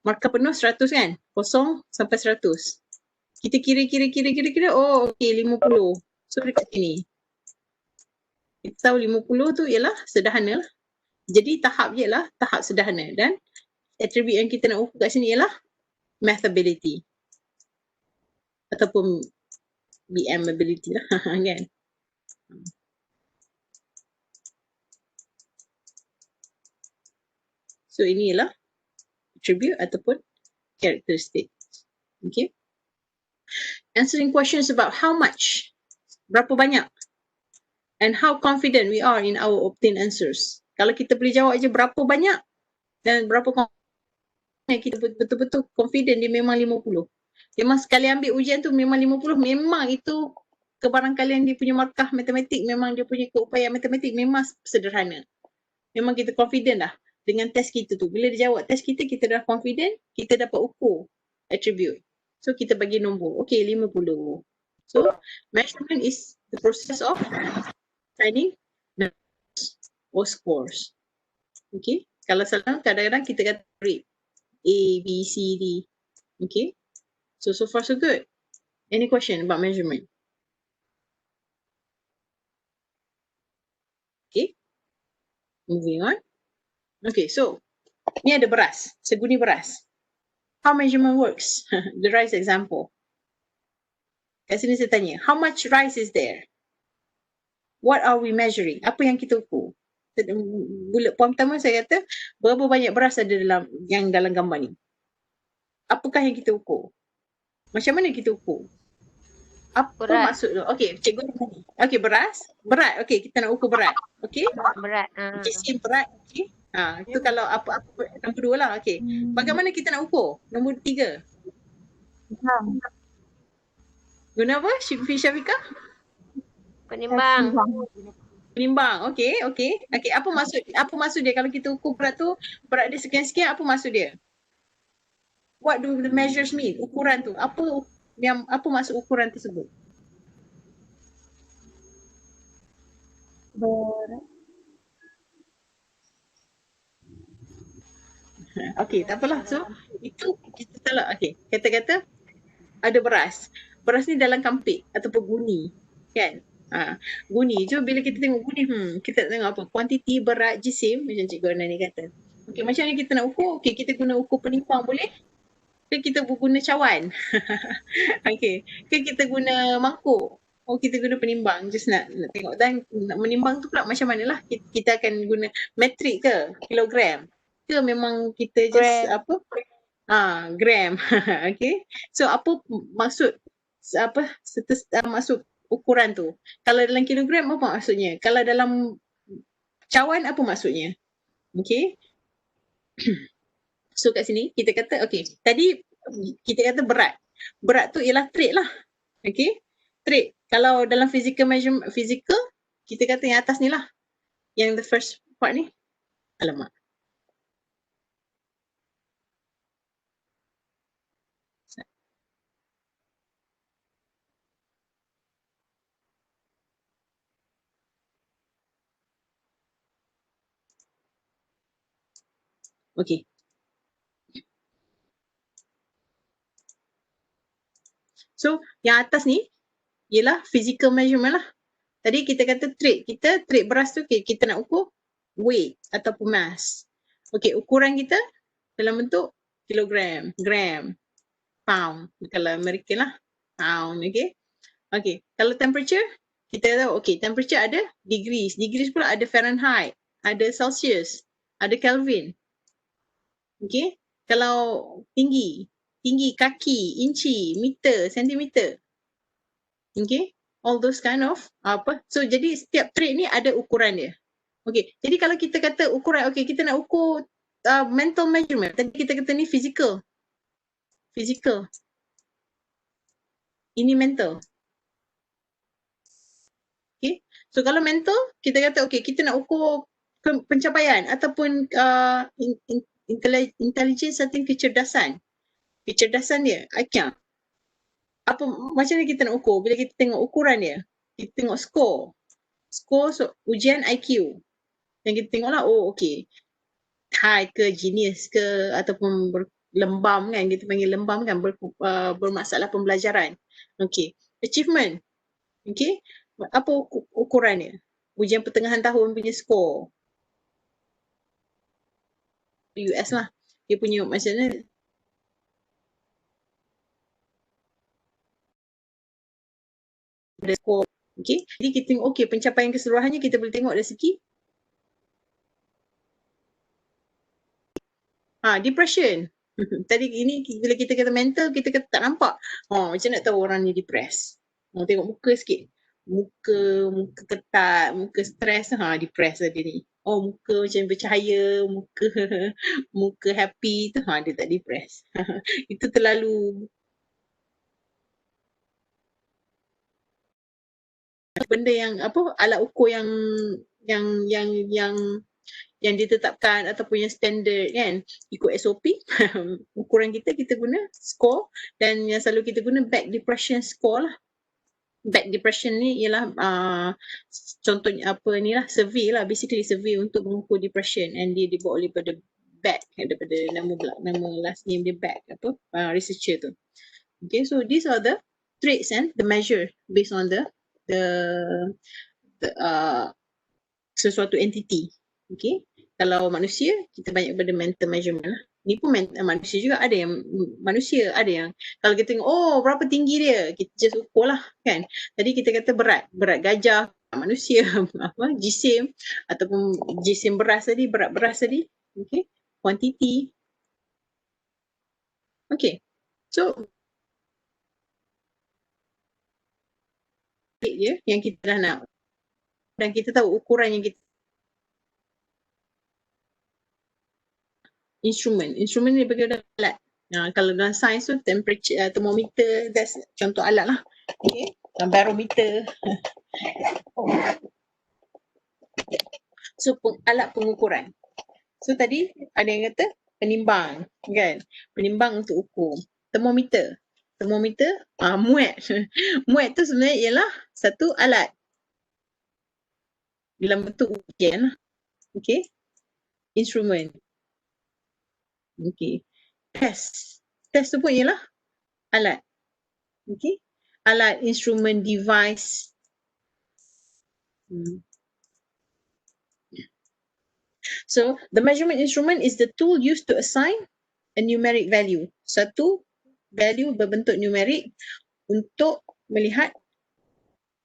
Markah penuh 100 kan? 0 sampai 100. Kita kira, okay 50. So dekat sini. Kita tahu 50 tu ialah sederhana lah. Jadi tahap je lah tahap sederhana. Dan atribut yang kita nak ukur kat sini ialah math ability. Ataupun BM ability lah. Kan? So ini ialah attribute ataupun characteristic. Okay. Answering questions about how much, berapa banyak, and how confident we are in our obtained answers. Kalau kita boleh jawab je berapa banyak dan berapa confident, kita betul-betul confident dia memang 50. Memang sekali ambil ujian tu memang 50, memang itu kebarangkalian dia punya markah matematik, memang dia punya keupayaan matematik memang sederhana. Memang kita confident dah dengan test kita tu. Bila dia jawab test kita, kita dah confident, kita dapat ukur attribute. So kita bagi nombor. Okay, 50. So measurement is the process of assigning numbers or scores. Okay, kalau salah kadang-kadang kita kata rate A, B, C, D. Okay, so far so good. Any question about measurement? Okay, moving on. Okay, so ni ada beras, seguni beras. How measurement works? The rice example. Kat sini saya tanya, how much rice is there? What are we measuring? Apa yang kita ukur? Bullet point pertama saya kata, berapa banyak beras ada dalam gambar ni? Apakah yang kita ukur? Macam mana kita ukur? Apa Berat. maksud tu? Okey, cikgu tadi. Okey, beras. Berat. Okey, kita nak ukur berat. Okey. Berat. Jisim berat. Okey. Itu kalau apa-apa nombor 2 lah. Okey. Bagaimana kita nak ukur? Nombor 3. Guna apa? Syafiqah? Penimbang. Penimbang. Okey, okey. Okey, apa maksud dia kalau kita ukur berat tu, berat dia sekian-sekian, apa maksud dia? What do the measures mean? Ukuran tu. Apa maksud ukuran tersebut? Okey, tak apalah. So, itu kita salah. Okey, kata-kata ada beras. Beras ni dalam kampik ataupun guni. Kan? Guni. So, bila kita tengok guni, kita tengok apa? Kuantiti berat jisim, macam Cikgu Ana ni kata. Okey, macam mana kita nak ukur? Okey, kita guna ukur penimbang boleh? Ke kita guna cawan? Okey. Ke kita guna mangkuk? Oh, kita guna penimbang. Just nak tengok. Dan nak menimbang tu pula macam mana lah. Kita akan guna metrik ke? Kilogram? Ke memang kita just gram. Okay. So apa maksud maksud ukuran tu? Kalau dalam kilogram apa maksudnya? Kalau dalam cawan apa maksudnya? Okay. So kat sini kita kata okay. Tadi kita kata berat. Berat tu ialah trait lah. Okay. Trait. Kalau dalam physical measurement, kita kata yang atas ni lah. Yang the first part ni. Alamak. Okay. So, yang atas ni ialah physical measurement lah. Tadi kita kata trait. Trait beras tu kita nak ukur weight ataupun mass. Okay, ukuran kita dalam bentuk kilogram, gram, pound. Kalau American lah, pound. Okay. Okay, kalau temperature, kita tahu okay, temperature ada degrees. Degrees pula ada Fahrenheit, ada Celsius, ada Kelvin. Okay, kalau tinggi kaki, inci, meter, sentimeter. Okay, all those kind of so jadi setiap trait ni ada ukuran dia. Okay, jadi kalau kita kata ukuran, okay, kita nak ukur mental measurement. Tadi kita kata ni physical. Ini mental. Okay, so kalau mental, kita kata okay, kita nak ukur pencapaian ataupun intelligence atau kecerdasan dia, IQ. Macam mana kita nak ukur? Bila kita tengok ukuran dia, kita tengok skor ujian IQ. Yang kita tengok lah, oh okay, high ke, genius ke, ataupun lembam kan, kita panggil lembam kan, bermasalah pembelajaran. Okay, achievement. Okay, apa ukuran dia? Ujian pertengahan tahun punya skor. US lah, dia punya macam mana? Ada skor. Okay, jadi kita tengok okay, pencapaian keseluruhannya kita boleh tengok dari segi depression. Tadi ini bila kita kata mental, kita kata tak nampak. Macam nak tahu orang ni depressed? Tengok muka sikit. Muka ketat, muka stres, depressed lah dia ni. Muka macam bercahaya, muka happy tu, dia tak depressed. Itu terlalu benda yang alat ukur yang ditetapkan ataupun yang standard kan, ikut SOP. Ukuran kita guna score, dan yang selalu kita guna back depression score lah. Back depression ni ialah contohnya survey lah, basically survey untuk mengukur depression, and dia dibuat oleh pada back, daripada nama last name dia back researcher tu. Okay, so these are the traits and the measure based on the sesuatu entity. Okay, kalau manusia kita banyak pada mental measurement lah. Ni pun manusia juga, ada yang kalau kita tengok berapa tinggi dia, kita just ukur lah kan. Tadi kita kata berat gajah, manusia, jisim ataupun jisim beras tadi, berat beras tadi. Okay, quantity. Okay, so je yang kita dah nak. Dan kita tahu ukuran yang kita instrumen ni bagi alat. Kalau dalam sains tu temperature, thermometer, that's contoh alat lah. Okay, barometer. So alat pengukuran. So tadi ada yang kata penimbang kan, penimbang untuk ukur. Thermometer, muat. Muat tu sebenarnya ialah satu alat dalam bentuk ujian lah. Okay, instrumen. Okay, test tu pun ialah alat. Okay, alat, instrumen, device. So the measurement instrument is the tool used to assign a numeric value. Satu value berbentuk numerik untuk melihat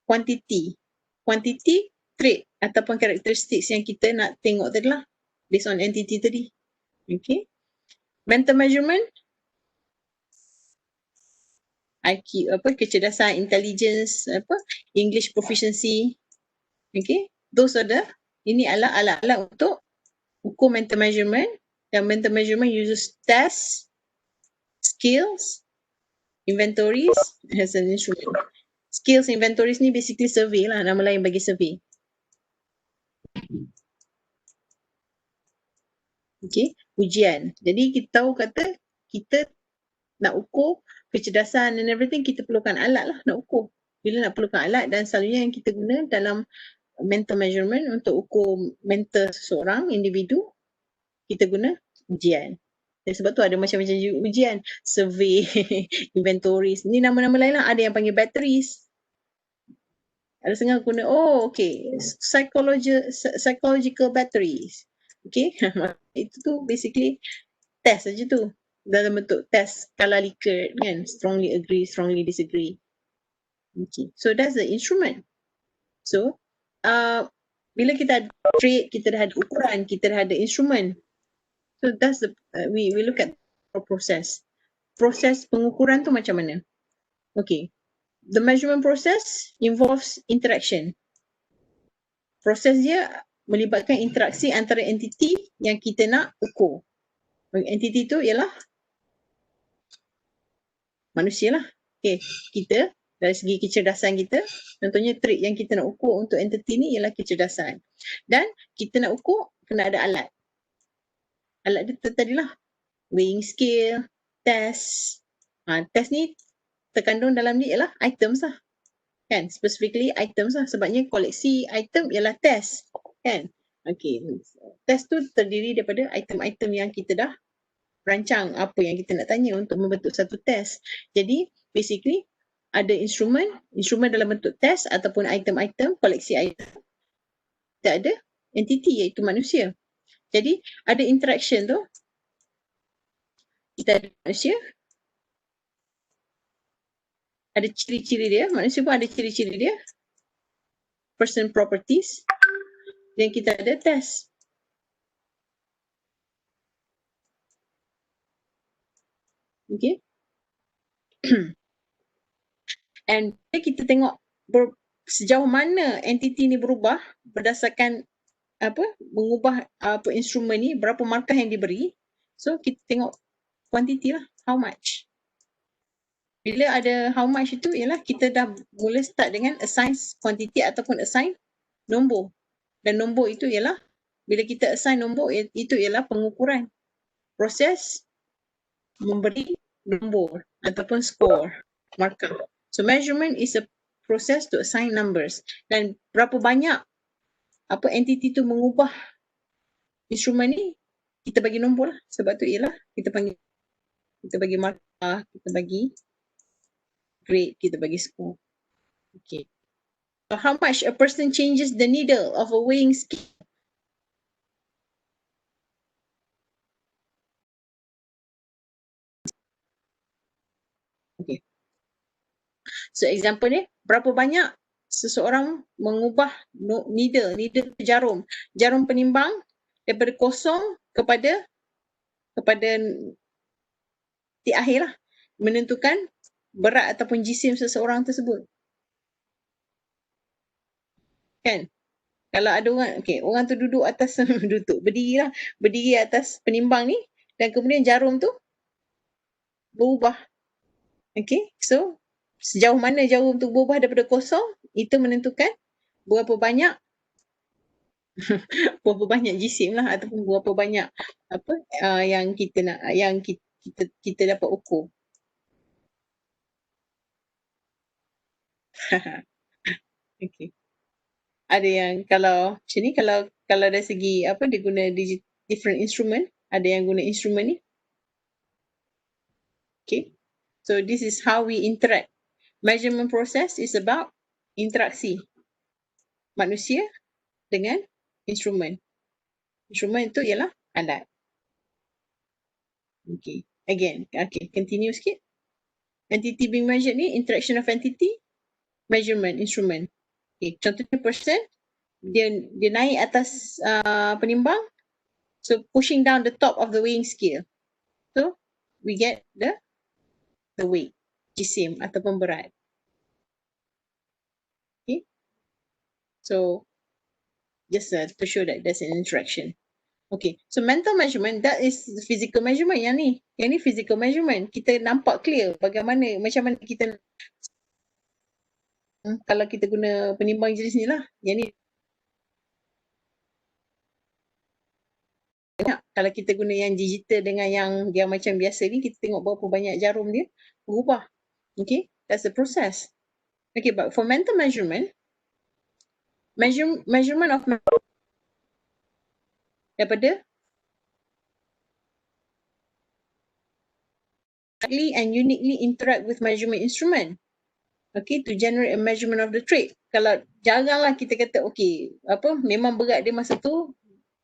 kuantiti. Kuantiti, trait ataupun characteristics yang kita nak tengok tadi lah. Based on entity tadi. Okay. Mental measurement, IQ, kecerdasan, intelligence, English proficiency. Okay. Those are the, ini adalah alat-alat untuk ukur mental measurement. Dan mental measurement uses tests, skills, inventories as an instrument. Skills, inventories ni basically survey lah, nama lain bagi survey. Okay, ujian. Jadi kita tahu kata kita nak ukur kecerdasan and everything, kita perlukan alat lah nak ukur. Bila nak perlukan alat, dan selalunya yang kita guna dalam mental measurement untuk ukur mental seseorang, individu, kita guna ujian. Dan sebab tu ada macam-macam ujian. Survey, inventories. Ni nama-nama lain lah. Ada yang panggil batteries. Ada setengah guna, psychological batteries. Okay, itu tu basically test saja tu. Dalam bentuk test skala Likert kan. Strongly agree, strongly disagree. Okay, so that's the instrument. So, bila kita ada trait, kita dah ada ukuran, kita dah ada instrumen. So that's the we look at the process. Proses pengukuran tu macam mana? Okay. The measurement process involves interaction. Proses dia melibatkan interaksi antara entiti yang kita nak ukur. Entiti tu ialah manusia lah. Okay. Kita dari segi kecerdasan kita, contohnya trait yang kita nak ukur untuk entiti ni ialah kecerdasan. Dan kita nak ukur kena ada alat. Alat dia tadilah weighing scale, test. Test ni terkandung dalam ni ialah items lah. Kan? Specifically items lah. Sebabnya koleksi item ialah test. Kan? Okay. Test tu terdiri daripada item-item yang kita dah rancang apa yang kita nak tanya untuk membentuk satu test. Jadi basically ada instrumen dalam bentuk test ataupun item-item, koleksi item. Kita ada entiti iaitu manusia. Jadi ada interaction tu. Kita ada manusia. Ada ciri-ciri dia. Manusia pun ada ciri-ciri dia. Person properties. Dan kita ada test. Okay. And kita tengok sejauh mana entiti ni berubah berdasarkan mengubah instrumen ni, berapa markah yang diberi. So kita tengok kuantiti lah, how much. Bila ada how much itu ialah kita dah mula start dengan assign quantity ataupun assign nombor. Dan nombor itu ialah bila kita assign nombor, itu ialah pengukuran. Proses memberi nombor ataupun score, markah. So measurement is a process to assign numbers. Dan berapa banyak entiti tu mengubah instrumen ni, kita bagi nombor lah. Sebab tu ialah kita bagi markah, kita bagi grade, kita bagi score. Okay. So how much a person changes the needle of a weighing scale? Okay. So example ni, berapa banyak seseorang mengubah needle jarum penimbang daripada kosong kepada titik akhir lah, menentukan berat ataupun jisim seseorang tersebut. Kan? Kalau ada orang, orang tu duduk atas, berdiri atas penimbang ni dan kemudian jarum tu berubah. Okay, so sejauh mana jarum tu berubah daripada kosong, itu menentukan berapa banyak jisim lah ataupun berapa banyak yang kita nak, yang kita dapat ukur. Okay. Ada yang kalau macam ni, kalau dari segi dia guna different instrument, ada yang guna instrument ni. Okay. So this is how we interact. Measurement process is about interaksi manusia dengan instrumen. Instrumen itu ialah alat. Okay. Again, continue sikit. Entity being measured ni, interaction of entity, measurement, instrument. Okay. Contohnya person, dia naik atas penimbang, so pushing down the top of the weighing scale. So we get the weight, jisim ataupun berat. Okay. So just to show that there's an interaction. Okay, so mental measurement, that is physical measurement yang ni. Yang ni physical measurement. Kita nampak clear macam mana kita kalau kita guna penimbang jenis ni lah. Yang ni kalau kita guna yang digital dengan yang macam biasa ni, kita tengok berapa banyak jarum dia berubah. Okay, that's the process. Okay, but for mental measurement, measurement of daripada and uniquely interact with measurement instrument. Okay, to generate a measurement of the trait. Kalau jaranglah kita kata, memang berat dia masa tu,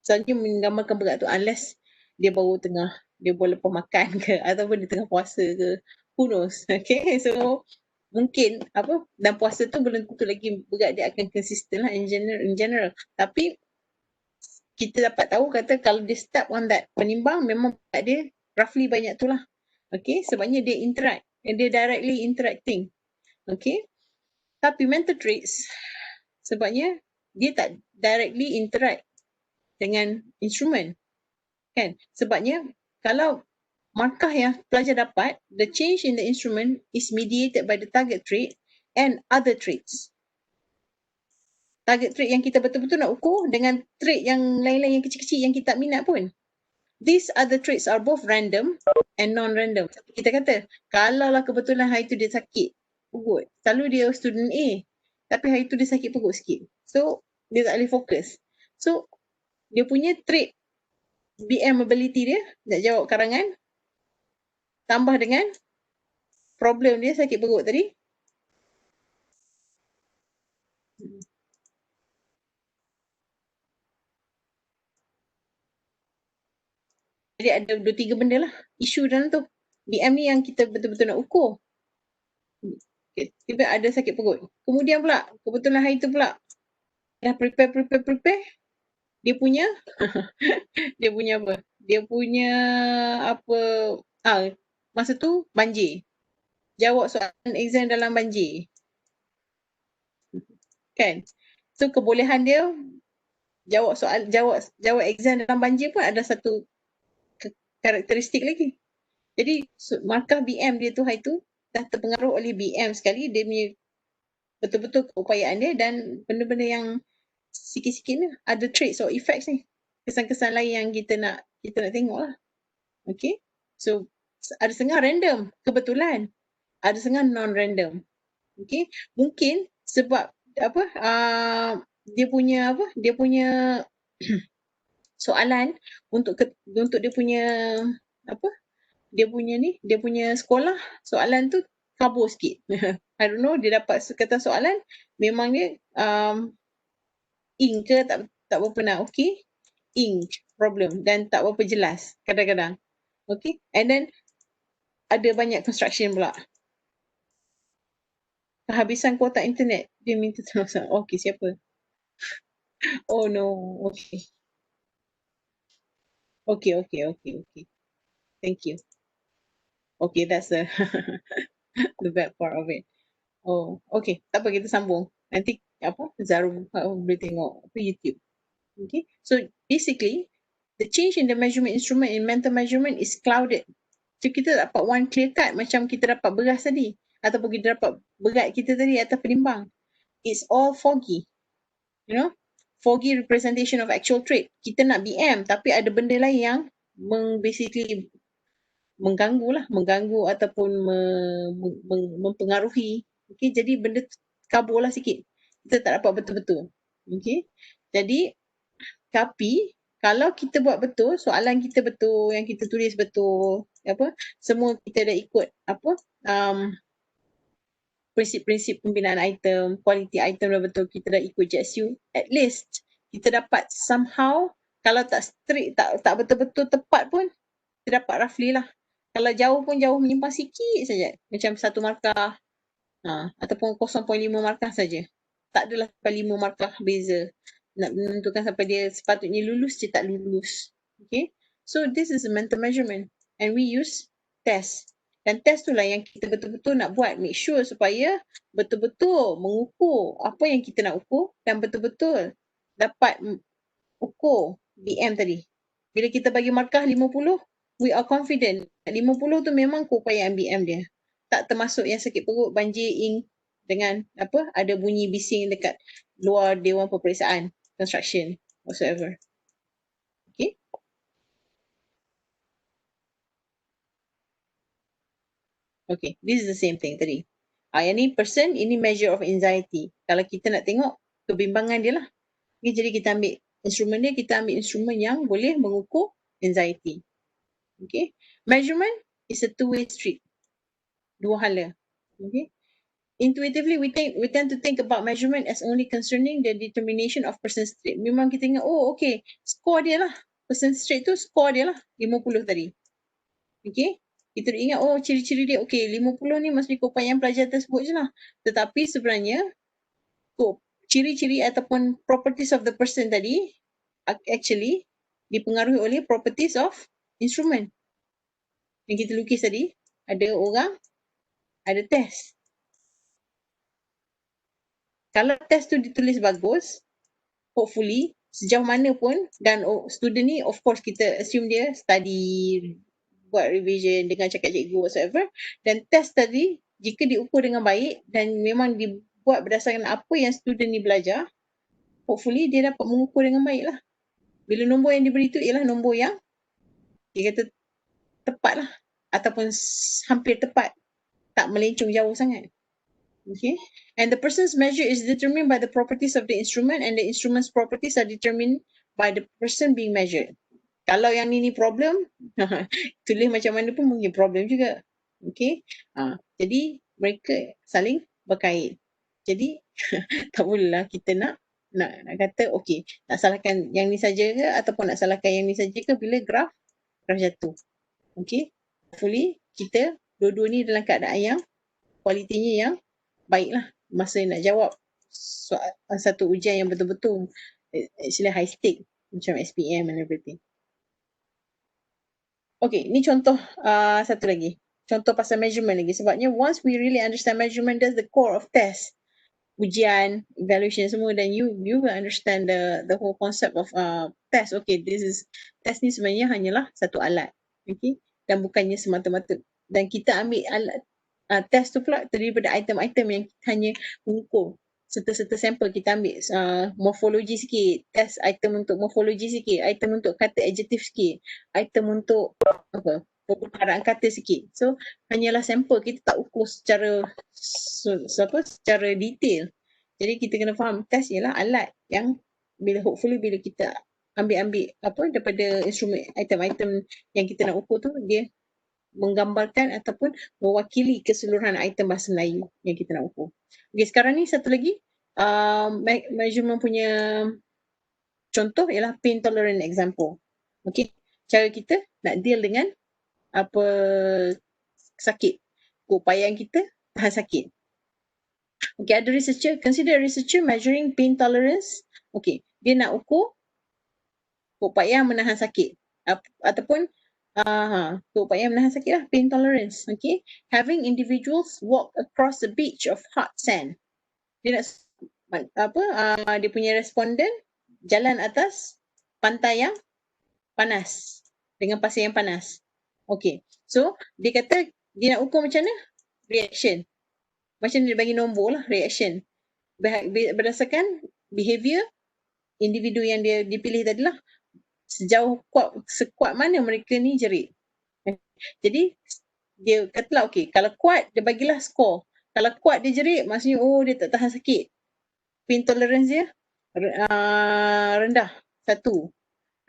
saja menggambarkan berat tu, unless dia baru lepas makan ke, ataupun dia tengah puasa ke, who knows. Okay, so mungkin dan puasa tu belum tentu lagi berat dia akan consistent lah in general. Tapi kita dapat tahu kata kalau dia step on that penimbang, memang berat dia roughly banyak tu lah. Okay, sebabnya dia directly interacting. Okay, tapi mental traits sebabnya dia tak directly interact dengan instrumen. Kan? Sebabnya kalau markah yang pelajar dapat, the change in the instrument is mediated by the target trait and other traits. Target trait yang kita betul-betul nak ukur dengan trait yang lain-lain yang kecil-kecil yang kita tak minat pun. These other traits are both random and non-random. Kita kata, kalau lah kebetulan hari tu dia sakit perut, selalu dia student A, tapi hari tu dia sakit perut sikit. So, dia tak boleh fokus. So, dia punya trait BM ability dia, nak jawab karangan, tambah dengan problem dia sakit perut tadi. Jadi ada 2-3 benda lah isu dalam tu. BM ni yang kita betul-betul nak ukur. Tiba ada sakit perut. Kemudian pula, kebetulan hari tu pula dah prepare. Dia punya masa tu banjir. Jawab soalan exam dalam banjir. Kan? So kebolehan dia jawab exam dalam banjir pun ada satu karakteristik lagi. Jadi markah BM dia tu hari tu dah terpengaruh oleh BM sekali, dia punya betul-betul keupayaan dia dan benda-benda yang sikit-sikit ni ada traits or effects ni. Kesan-kesan lain yang kita nak tengok lah. Okay. So ada setengah random, kebetulan. Ada setengah non-random. Okay. Mungkin sebab dia punya soalan untuk dia punya dia punya sekolah, soalan tu kabur sikit. I don't know, dia dapat kata soalan, memang dia ink ke tak berapa nak, okay? Ink problem dan tak berapa jelas kadang-kadang. Okay? And then ada banyak construction pula. Kehabisan kuota internet, dia minta tolong. Okay, siapa? Oh no, okay. Okay. Thank you. Okay, that's the bad part of it. Oh, okay. Tak apa, kita sambung. Nanti Zaru boleh tengok YouTube. Okay, so basically the change in the measurement instrument in mental measurement is clouded. So kita dapat one clear cut macam kita dapat beras tadi ataupun kita dapat berat kita tadi atas penimbang. It's all foggy. You know, foggy representation of actual trait. Kita nak BM tapi ada benda lain yang basically mengganggu ataupun mempengaruhi. Okay, jadi benda kabur lah sikit. Kita tak dapat betul-betul. Okay, jadi tapi kalau kita buat betul, soalan kita betul, yang kita tulis betul, semua kita dah ikut prinsip-prinsip pembinaan item, quality item dah betul, kita dah ikut JSU, at least kita dapat somehow, kalau tak strict, tak betul-betul tepat pun, kita dapat roughly lah. Kalau jauh pun jauh menyimpang sikit saja, macam 1 markah ataupun 0.5 markah saja. Tak adalah sampai 5 markah beza. Nak menentukan sampai dia sepatutnya lulus, dia tak lulus. Okay, so this is a mental measurement and we use test. Dan test tu lah yang kita betul-betul nak buat, make sure supaya betul-betul mengukur apa yang kita nak ukur dan betul-betul dapat ukur BM tadi. Bila kita bagi markah 50, we are confident 50 tu memang keupayaan BM dia. Tak termasuk yang sakit perut, banjir, ink dengan ada bunyi bising dekat luar Dewan Peperiksaan construction whatsoever. Okay. Okay, this is the same thing tadi. Yang ni person, ini measure of anxiety. Kalau kita nak tengok kebimbangan dia lah. Okay, jadi kita ambil instrumen dia, kita ambil instrumen yang boleh mengukur anxiety. Okay, measurement is a two-way street. Dua hala. Okay. Intuitively, we tend to think about measurement as only concerning the determination of person's trait. Memang kita ingat, oh okay, score dia lah. Person's trait tu score dia lah, 50 tadi. Okay, kita ingat, oh ciri-ciri dia, okay 50 ni maksudnya keupayaan pelajar tersebut je lah. Tetapi sebenarnya, ciri-ciri ataupun properties of the person tadi, actually dipengaruhi oleh properties of instrument. Yang kita lukis tadi, ada orang, ada test. Kalau test tu ditulis bagus, hopefully sejauh mana pun, dan student ni of course kita assume dia study, buat revision dengan cakap cikgu whatsoever, dan test tadi jika diukur dengan baik dan memang dibuat berdasarkan apa yang student ni belajar, hopefully dia dapat mengukur dengan baik lah. Bila nombor yang diberi tu ialah nombor yang dia kata tepat lah ataupun hampir tepat, tak melencong jauh sangat. Okay, and the person's measure is determined by the properties of the instrument and the instrument's properties are determined by the person being measured. Kalau yang ni problem, tulis macam mana pun mungkin problem juga. Okay, jadi mereka saling berkait. Jadi tak bolehlah kita nak kata okay, nak salahkan yang ni saja ke ataupun nak salahkan yang ni saja ke bila graf jatuh. Okay, hopefully kita dua-dua ni dalam keadaan yang kualitinya yang baiklah masa nak jawab satu ujian yang betul-betul actually high stake macam SPM and everything. Okay, ni contoh satu lagi. Contoh pasal measurement lagi. Sebabnya once we really understand measurement, that's the core of test. Ujian, evaluation semua, dan you will understand the whole concept of test. Okay, test ni sebenarnya hanyalah satu alat. Okay, dan bukannya semata-mata. Dan kita ambil alat test tu pula terdiri daripada item-item yang hanya mengukur serta-serta sampel. Kita ambil morfologi sikit, test item untuk morfologi sikit, item untuk kata adjektif sikit, item untuk perbendaharaan kata sikit. So hanyalah sampel, kita tak ukur secara detail. Jadi kita kena faham test ialah alat yang hopefully bila kita ambil daripada instrumen item-item yang kita nak ukur tu, dia menggambarkan ataupun mewakili keseluruhan item bahasa Melayu yang kita nak ukur. Okay, sekarang ni satu lagi measurement punya contoh ialah pain tolerant example. Okay, cara kita nak deal dengan sakit, keupayaan kita tahan sakit. Okay, ada researcher, consider a researcher measuring pain tolerance. Okay, dia nak ukur keupayaan menahan sakit ataupun keupayaan menahan sakit lah, pain tolerance. Okay, having individuals walk across a beach of hot sand. Dia nak dia punya responden jalan atas pantai yang panas dengan pasir yang panas. Okay, so dia kata dia nak ukur macam mana? Reaction. Macam dia bagi nombor lah, reaction. Berdasarkan behavior individu yang dia dipilih tadi lah. Sekuat mana mereka ni jerit. Jadi dia katalah okay, kalau kuat dia bagilah skor. Kalau kuat dia jerit maksudnya dia tak tahan sakit. Pain tolerance dia rendah 1.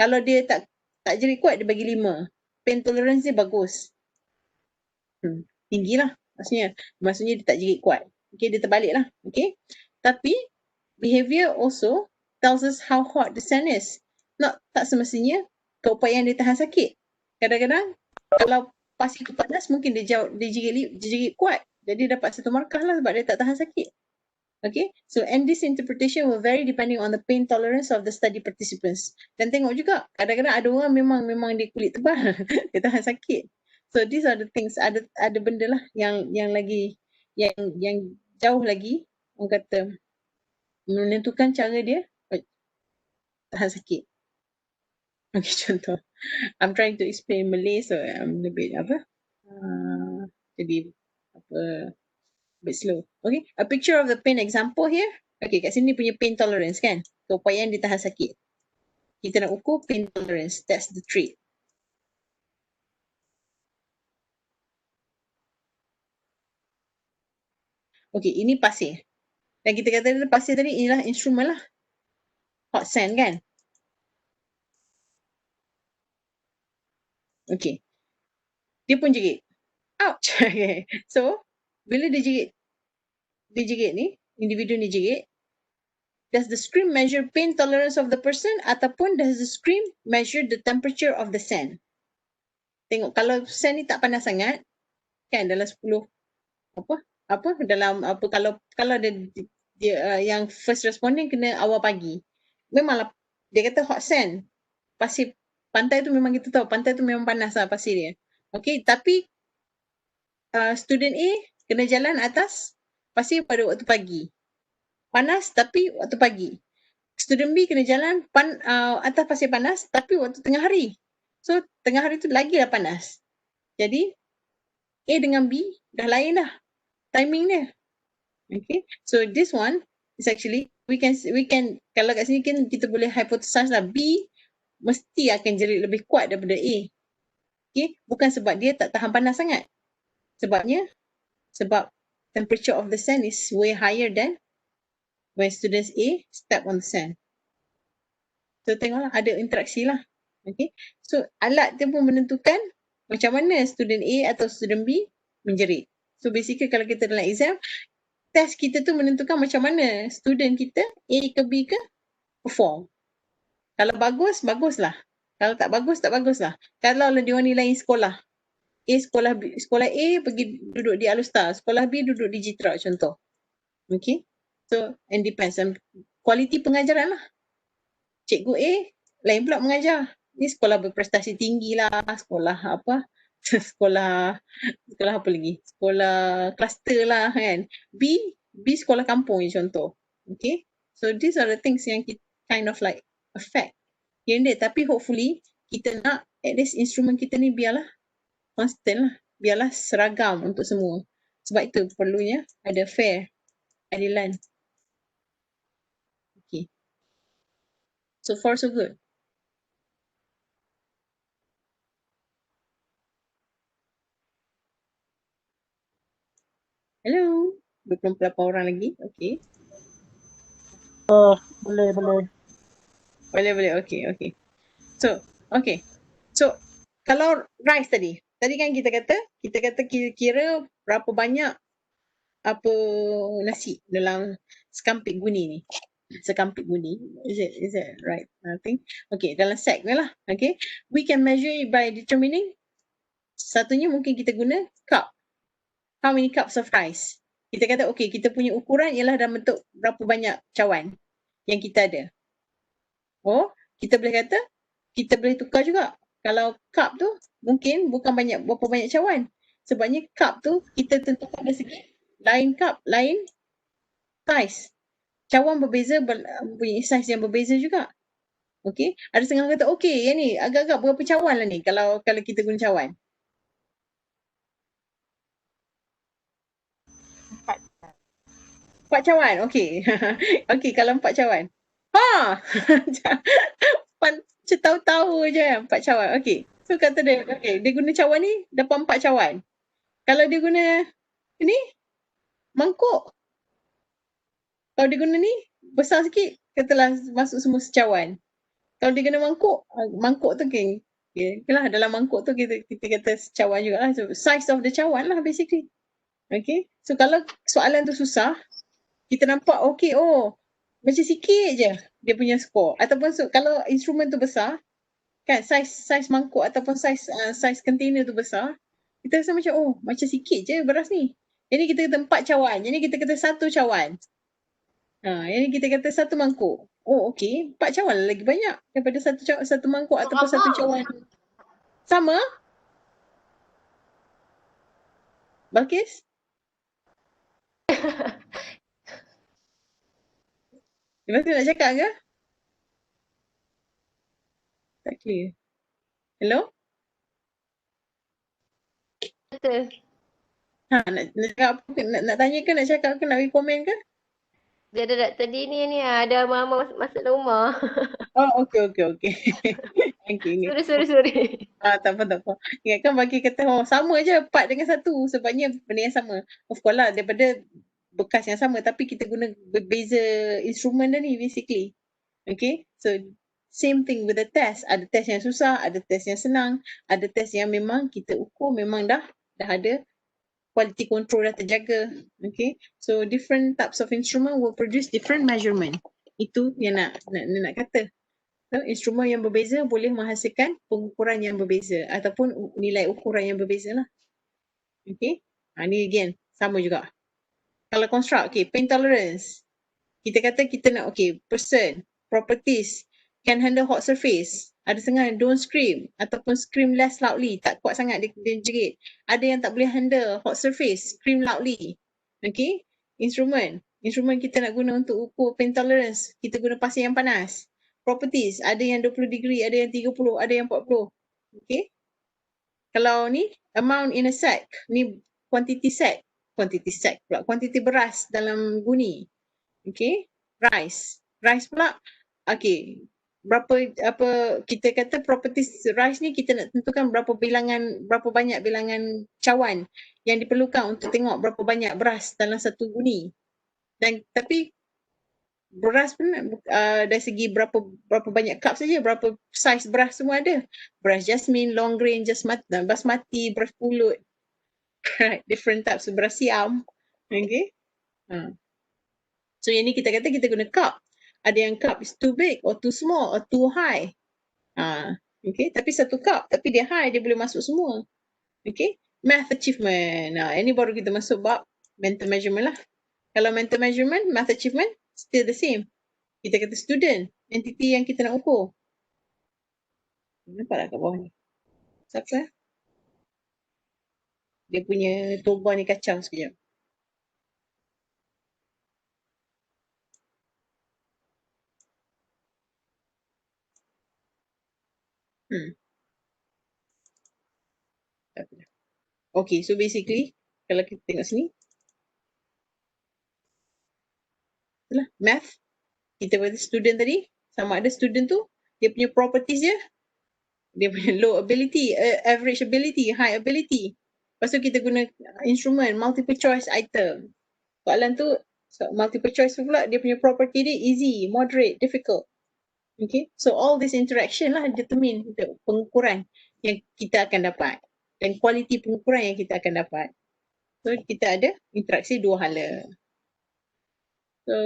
Kalau dia tak jerit kuat dia bagi 5. Pain tolerance dia bagus. Tinggi lah maksudnya dia tak jerit kuat. Okay, dia terbalik lah. Okay. Tapi behavior also tells us how hot the sand is. Tak semestinya keupayaan dia tahan sakit. Kadang-kadang kalau pasir tu panas mungkin dia jerit kuat. Jadi dapat 1 markah lah sebab dia tak tahan sakit. Okay, so and this interpretation will vary depending on the pain tolerance of the study participants. Dan tengok juga kadang-kadang ada orang memang dia kulit tebal, dia tahan sakit. So these are the things, ada benda lah yang lagi yang jauh lagi orang kata menentukan cara dia tahan sakit. Okay, contoh. I'm trying to explain Malay, so I'm a bit jadi a bit slow. Okay, a picture of the pain example here. Okay, kat sini punya pain tolerance kan. Keupayaan dia tahan sakit. Kita nak ukur pain tolerance. That's the trait. Okay, ini pasir. Dan kita kata pasir tadi inilah instrumen lah. Hot sand kan. Okay. Dia pun jerit. Ouch. Okay. So, bila dia jerit ni, individu ni jerit, does the scream measure pain tolerance of the person ataupun does the scream measure the temperature of the sand? Tengok, kalau sand ni tak panas sangat, kan dalam 10, kalau dia yang first responding kena awal pagi. Memanglah, dia kata hot sand. Pasir pantai tu memang kita tahu, pantai tu memang panas lah pasir dia. Okay, tapi student A kena jalan atas pasir pada waktu pagi. Panas tapi waktu pagi. Student B kena jalan atas pasir panas tapi waktu tengah hari. So tengah hari tu lagilah panas. Jadi A dengan B dah lain dah timing dia. Okay, so this one is actually we can kalau kat sini kan kita boleh hypothesize lah B mesti akan jerit lebih kuat daripada A. Okay, bukan sebab dia tak tahan panas sangat. Sebab temperature of the sand is way higher than when students A step on the sand. So tengoklah ada interaksi lah. Okay, so alat dia pun menentukan macam mana student A atau student B menjerit. So basically kalau kita dalam exam, test kita tu menentukan macam mana student kita A ke B ke perform. Kalau bagus, baguslah. Kalau tak bagus, tak baguslah. Kalau dia orang nilai sekolah. Sekolah A pergi duduk di Alustar, sekolah B duduk di Jitra contoh. Okay. So, and depends on kualiti pengajaran lah. Cikgu A lain pula mengajar. Ni sekolah berprestasi tinggi lah, sekolah apa apa lagi? Sekolah kluster lah kan. B sekolah kampung je contoh. Okay. So these are the things yang kita kind of like affect. Tapi hopefully kita nak at least instrumen kita ni biarlah constant lah. Biarlah seragam untuk semua. Sebab itu perlunya ada fair, adilan. Okay. So far so good. Hello. 28 orang lagi. Okay. Boleh. Boleh. Okay. So, okay. So, kalau rice tadi kan kita kata kira berapa banyak apa nasi dalam sekampik guni ni. Sekampik guni. Is it right? I think. Okay, dalam sack ni lah. Okay. We can measure it by determining. Satunya mungkin kita guna cup. How many cups of rice? Kita kata okay, kita punya ukuran ialah dalam bentuk berapa banyak cawan yang kita ada. Oh, kita boleh kata, kita boleh tukar juga. Kalau cup tu mungkin bukan berapa banyak cawan. Sebabnya cup tu kita tentukan dari segi lain cup, lain size. cawan berbeza, punya saiz yang berbeza juga. Okey, ada setengah kata okey yang ni agak-agak berapa cawan lah ni kalau kita guna cawan. 4 cawan, okey. Okey, kalau 4 cawan. Ha! Macam tahu-tahu je 4 cawan. Okey. So kata dia, okey, dia guna cawan ni dapat 4 cawan. Kalau dia guna ni mangkuk. Kalau dia guna ni besar sikit, katalah masuk semua secawan. Kalau dia guna mangkuk, mangkuk tu okay. Yalah dalam mangkuk tu kita kata secawan jugalah. So size of the cawan lah basically. Okay. So kalau soalan tu susah, kita nampak okay, oh macam sikit je dia punya skor. Ataupun kalau instrumen tu besar, kan size mangkuk ataupun size container tu besar, kita rasa macam oh macam sikit je beras ni. Jadi kita kata 4 cawan. Jadi kita kata 1 cawan. Yang kita kata 1 mangkuk. Oh okey, 4 cawan lagi banyak daripada 1 mangkuk ataupun 1 cawan. Sama? Balkis? Lepas tu nak cakap ke? Tak clear. Hello? Betul. Nak cakap apa? Nak tanya ke, nak cakap ke, nak bagi komen ke? Dia ada Dr. D ni ada mama masuk rumah. Oh, okey. Okay, ni. Sorry. Tak apa. Ingatkan bagi kata sama je part dengan 1 sebabnya benda yang sama. Of course lah daripada bekas yang sama tapi kita guna berbeza instrumen dah ni basically. Okay, so same thing with the test. Ada test yang susah, ada test yang senang, ada test yang memang kita ukur memang dah ada quality control dah terjaga. Okay, so different types of instrument will produce different measurement. Itu yang nak kata. So, instrumen yang berbeza boleh menghasilkan pengukuran yang berbeza ataupun nilai ukuran yang berbeza lah. Okay, ni again sama juga. Kalau construct, okay, pain tolerance. Kita kata kita nak, okay, person, properties, can handle hot surface. Ada setengah don't scream ataupun scream less loudly, tak kuat sangat dia jerit. Ada yang tak boleh handle hot surface, scream loudly. Okay, instrumen kita nak guna untuk ukur pain tolerance, kita guna pasir yang panas. Properties, ada yang 20 degree, ada yang 30, ada yang 40. Okay, kalau ni amount in a sack, ni quantity pula, quantity beras dalam guni. Okay, rice pula, okay, berapa kita kata properties rice ni kita nak tentukan berapa banyak bilangan cawan yang diperlukan untuk tengok berapa banyak beras dalam satu guni. Dan tapi beras pun dari segi berapa banyak cup saja, berapa size beras semua ada. Beras jasmine, long grain, basmati, beras pulut. Right, different types of beras siam. Okay. So yang ni kita kata kita guna cup. Ada yang cup is too big or too small or too high. Okay, tapi 1 cup tapi dia high, dia boleh masuk semua. Okay, math achievement. Ini baru kita masuk bab mental measurement lah. Kalau mental measurement, math achievement still the same. Kita kata student, entity yang kita nak ukur. Nampak tak kat bawah ni? Siapa? Dia punya toolbar ni kacau sekejap. Okay, so basically kalau kita tengok sini, itulah math. Kita kata student tadi, sama ada student tu dia punya properties dia punya low ability, average ability, high ability. Lepas tu kita guna instrument multiple choice item. Soalan tu multiple choice pula dia punya property dia easy, moderate, difficult. Okay, so all this interaction lah determine pengukuran yang kita akan dapat dan kualiti pengukuran yang kita akan dapat. So kita ada interaksi 2 hala. So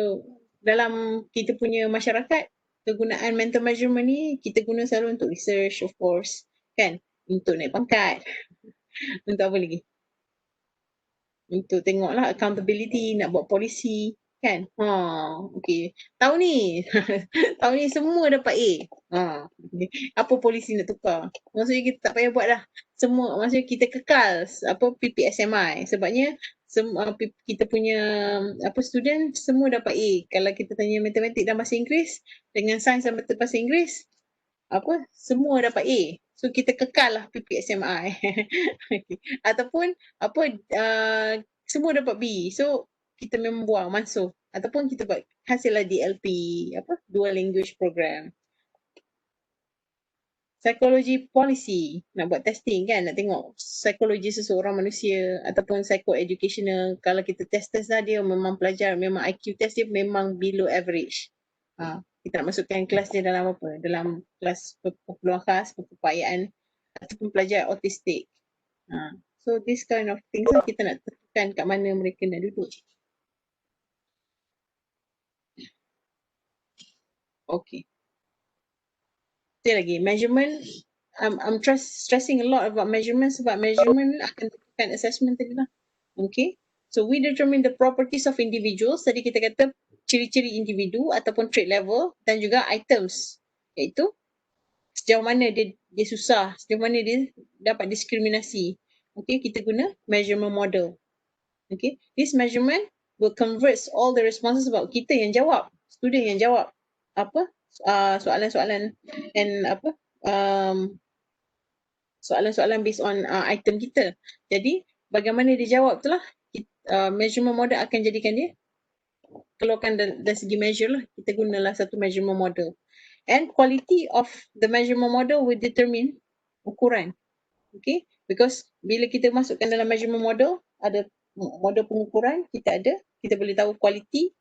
dalam kita punya masyarakat, kegunaan mental measurement ni kita guna selalu untuk research of course, kan, untuk naik pangkat. Untuk apa lagi? Untuk tengoklah accountability, nak buat polisi, kan. Okay. Tahun ni semua dapat A. Apa polisi nak tukar? Maksudnya kita tak payah buat dah. Semua, maksudnya kita kekal PPSMI. Sebabnya kita punya student semua dapat A. Kalau kita tanya matematik dan bahasa Inggeris dengan sains dan bahasa Inggeris semua dapat A. So kita kekal lah PPSMI. Okay. Ataupun semua dapat B. So kita memang buang masuk. Ataupun kita buat hasil lah DLP, dual language program. Psikologi policy, nak buat testing kan, nak tengok psikologi seseorang manusia ataupun psycho-educational. Kalau kita test lah dia memang pelajar, memang IQ test dia memang below average. Kita nak masukkan kelas dia dalam apa? Dalam kelas keperluan khas, perupayaan ataupun pelajar autistik. So this kind of things lah kita nak tentukan kat mana mereka nak duduk. Okay. Sekali lagi, measurement, I'm stressing a lot about measurement sebab measurement akan tentukan assessment tadi lah. Okay. So we determine the properties of individuals. Tadi kita kata ciri-ciri individu ataupun trait level dan juga items. Iaitu sejauh mana dia susah, sejauh mana dia dapat diskriminasi. Okay, kita guna measurement model. Okay, this measurement will convert all the responses about kita yang jawab, student yang jawab soalan-soalan and soalan-soalan based on item kita. Jadi bagaimana dia jawab tu lah measurement model akan jadikan dia keluarkan dari segi measure lah. Kita gunalah satu measurement model. And quality of the measurement model will determine ukuran. Okay, because bila kita masukkan dalam measurement model, ada model pengukuran, kita boleh tahu kualiti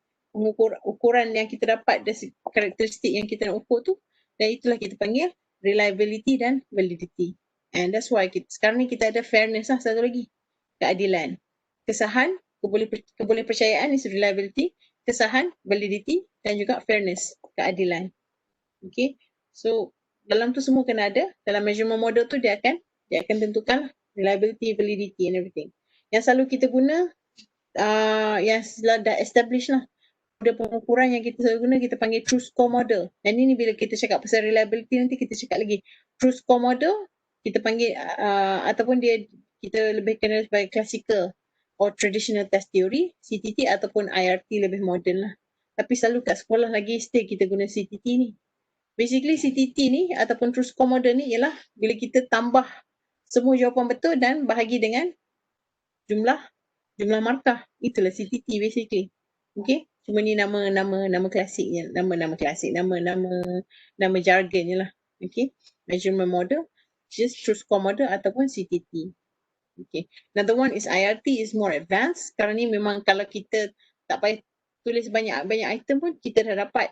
ukuran yang kita dapat dari karakteristik yang kita nak ukur tu, dan itulah kita panggil reliability dan validity. And that's why sekarang ni kita ada fairness lah, satu lagi, keadilan, kesahan, keboleh percayaan is reliability, kesahan, validity dan juga fairness, keadilan. Okay, so dalam tu semua kena ada. Dalam measurement model tu dia akan tentukan reliability, validity and everything. Yang selalu kita guna yang dah establish lah, model pengukuran yang kita selalu guna, kita panggil true score model. Dan ini bila kita cakap pasal reliability, nanti kita cakap lagi true score model, kita panggil ataupun kita lebih kenal sebagai classical or traditional test theory, CTT, ataupun IRT lebih moden lah. Tapi selalu kat sekolah lagi still kita guna CTT ni. Basically CTT ni ataupun true score model ni ialah bila kita tambah semua jawapan betul dan bahagi dengan jumlah markah. Itulah CTT basically. Okay, cuma ni nama klasiknya, nama jargonnya lah. Okay, measurement model, just true score model ataupun CTT. Okay, another one is IRT, is more advanced. Sekarang ni memang kalau kita tak payah tulis banyak item pun kita dah dapat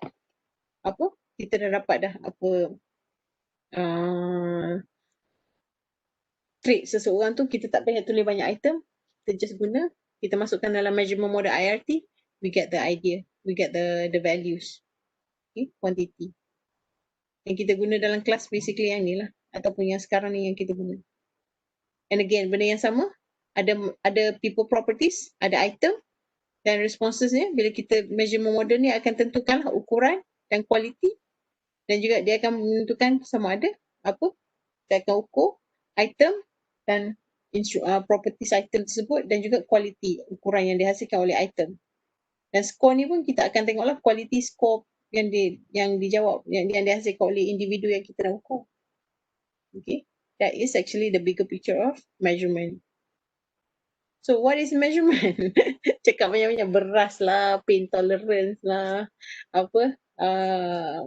trait seseorang tu. Kita tak payah tulis banyak item, kita just guna, kita masukkan dalam measurement model IRT, we get the idea, we get the values. Okay, quantity yang kita guna dalam kelas basically yang ni lah, ataupun yang sekarang ni yang kita guna. And again, benda yang sama, ada people properties, ada item dan responsesnya. Bila kita measurement model ni akan tentukan ukuran dan kualiti, dan juga dia akan menentukan sama ada dia akan ukur item dan properties item tersebut dan juga kualiti ukuran yang dihasilkan oleh item. Dan skor ni pun kita akan tengoklah quality score yang dijawab, yang dihasilkan oleh individu yang kita nak ukur. Okay, that is actually the bigger picture of measurement. So what is measurement? Cakap banyak-banyak, beras lah, pain tolerance lah,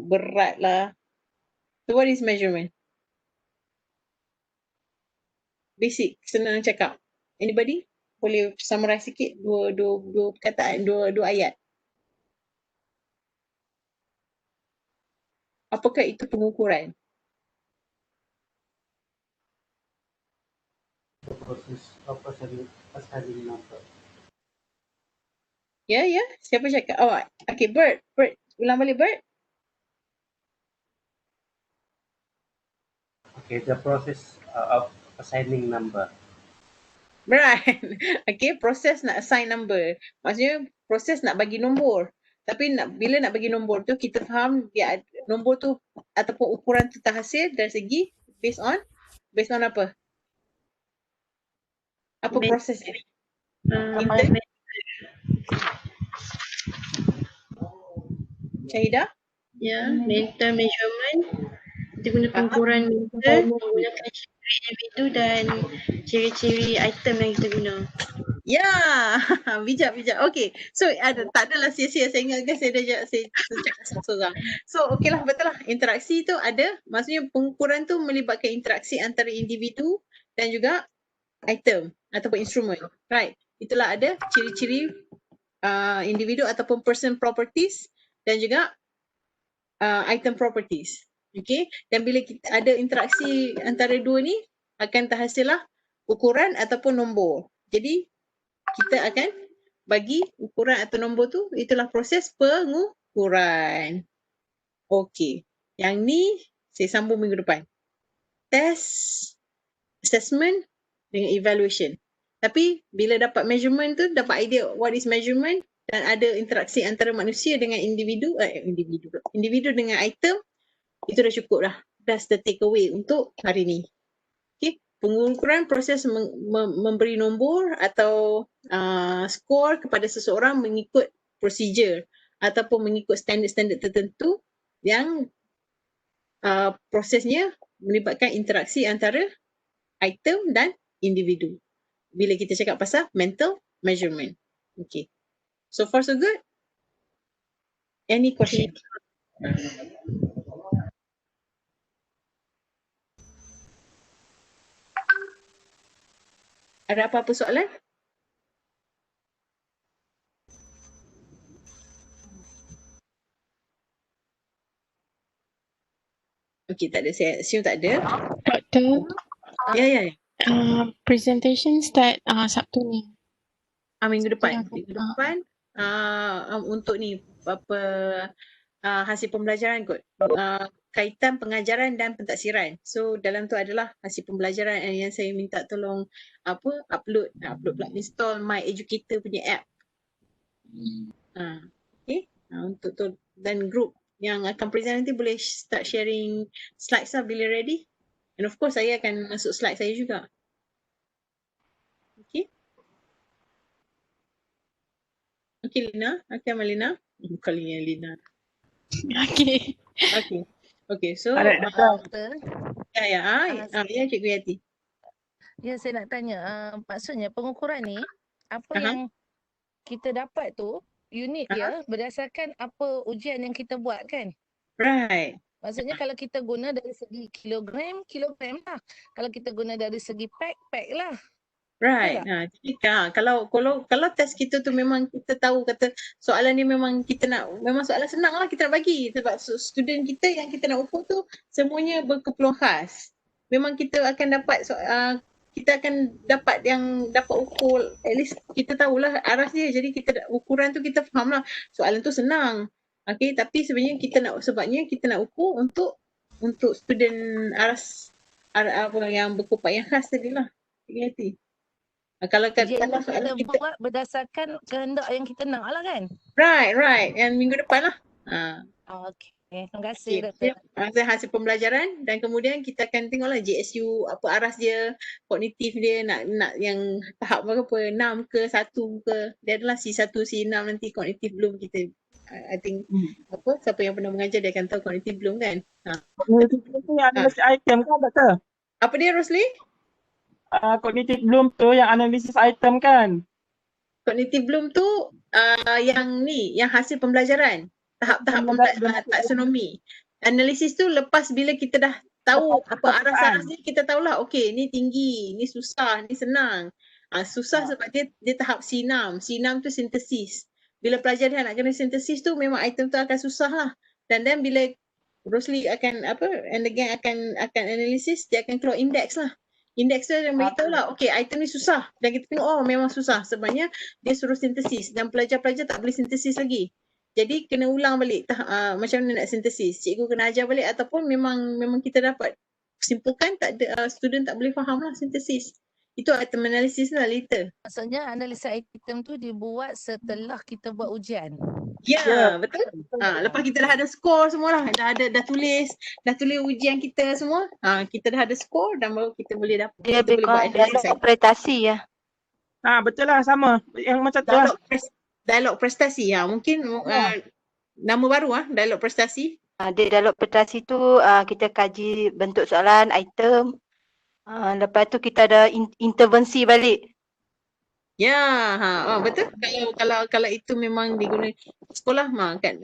berat lah. So what is measurement? Basic, senang cakap. Anybody? Boleh summarize sikit dua perkataan, dua ayat. Apakah itu pengukuran? Ya, siapa cakap? Oh, okay, Bert, ulang balik Bert. Okay, the process of assigning number. Right. Okay, proses nak assign number. Maksudnya proses nak bagi nombor. Tapi bila nak bagi nombor tu, kita faham nombor tu ataupun ukuran tu terhasil dari segi based on apa? Apa prosesnya? Internet. Syahidah? Ya, mental measurement. Kita guna pengukuran meter menggunakan ciri individu dan ciri-ciri item yang kita guna. Ya, bijak. Okay, so tak adalah sia-sia. Saya ingatkan saya cakap seorang. So, okey lah, betul lah. Interaksi tu ada, maksudnya pengukuran tu melibatkan interaksi antara individu dan juga item ataupun instrumen. Right, itulah ada ciri-ciri individu ataupun person properties dan juga item properties. Okay, dan bila kita ada interaksi antara dua ni, akan terhasillah ukuran ataupun nombor. Jadi, kita akan bagi ukuran atau nombor tu, itulah proses pengukuran. Okay, yang ni saya sambung minggu depan. Test, assessment dengan evaluation. Tapi bila dapat measurement tu, dapat idea what is measurement dan ada interaksi antara manusia dengan individu dengan item, itu dah cukup dah. That's the takeaway untuk hari ni. Okay, pengukuran proses memberi nombor atau skor kepada seseorang mengikut prosedur ataupun mengikut standard-standard tertentu yang prosesnya melibatkan interaksi antara item dan individu. Bila kita cakap pasal mental measurement. Okay. So far so good? Any question? Ada apa-apa soalan? Okay, tak ada. Saya assume tak ada. Doktor, Ya. presentation start Sabtu ni. Minggu depan. Minggu depan untuk ni apa hasil pembelajaran kot. Kaitan pengajaran dan pentaksiran. So dalam tu adalah hasil pembelajaran yang saya minta tolong upload pula install My Educator punya app. Okay. Untuk tu dan group yang akan present nanti boleh start sharing slides lah bila ready. And of course saya akan masuk slide saya juga. Okay. Okay Lina, Malina. Bukan Lina. Okay. Okay, so Doktor. ya Cikgu Yati. Ya, saya nak tanya, maksudnya pengukuran ni, apa yang kita dapat tu, unit dia berdasarkan apa ujian yang kita buat kan? Right. Maksudnya kalau kita guna dari segi kilogram lah. Kalau kita guna dari segi pack lah. Right. Jadi kalau test kita tu memang kita tahu kata soalan ni memang memang soalan senang lah kita nak bagi sebab student kita yang kita nak ukur tu semuanya berkeperluan khas. Memang kita akan dapat yang dapat ukur, at least kita tahulah aras dia. Jadi ukuran tu kita faham lah. Soalan tu senang. Okay, tapi sebenarnya kita nak ukur untuk student aras apa yang berkupat yang khas tadi lah. Hati. Kalau soalan kita buat berdasarkan kehendak yang kita nak lah kan? Right. Yang minggu depan lah. Okay. Terima kasih Doktor. Hasil pembelajaran dan kemudian kita akan tengoklah JSU apa aras dia, kognitif dia nak yang tahap berapa, 6 ke 1 ke. Dia adalah C1, C6 nanti kognitif belum kita I think siapa yang pernah mengajar dia akan tahu kognitif belum kan? Kognitif belum tu yang analisis item kan Doktor? Apa dia Rosli? Kognitif belum tu yang analisis item kan? Kognitif belum tu yang hasil pembelajaran. Tahap taksonomi. Analisis tu lepas bila kita dah tahu apa aras-aras ni, kita tahulah okey ni tinggi, ni susah, ni senang. Susah sebab dia tahap C6. C6 tu sintesis. Bila pelajar dia nak kena sintesis tu memang item tu akan susah lah. Dan bila Rosli akan and the gang akan analisis, dia akan keluar indeks lah. Indeks tu yang beritahu lah, okay item ni susah. Dan kita tengok memang susah sebabnya dia suruh sintesis dan pelajar-pelajar tak boleh sintesis lagi. Jadi kena ulang balik macam mana nak sintesis. Cikgu kena ajar balik ataupun memang kita dapat simpulkan student tak boleh faham lah sintesis. Itu item analisis lah later. Maksudnya analisa item tu dibuat setelah kita buat ujian. Ya, betul. Lepas kita dah ada skor semua lah. Dah tulis ujian kita semua. Kita dah ada skor dan baru kita boleh dapat. Dia lebih kurang interpretasi ya. Betul lah, sama. Yang macam tu lah. Dialog prestasi mungkin nama baru dialog prestasi. Di dialog prestasi tu kita kaji bentuk soalan, item. Lepas tu kita ada intervensi balik. Ya, betul. Kalau itu memang diguna sekolah kan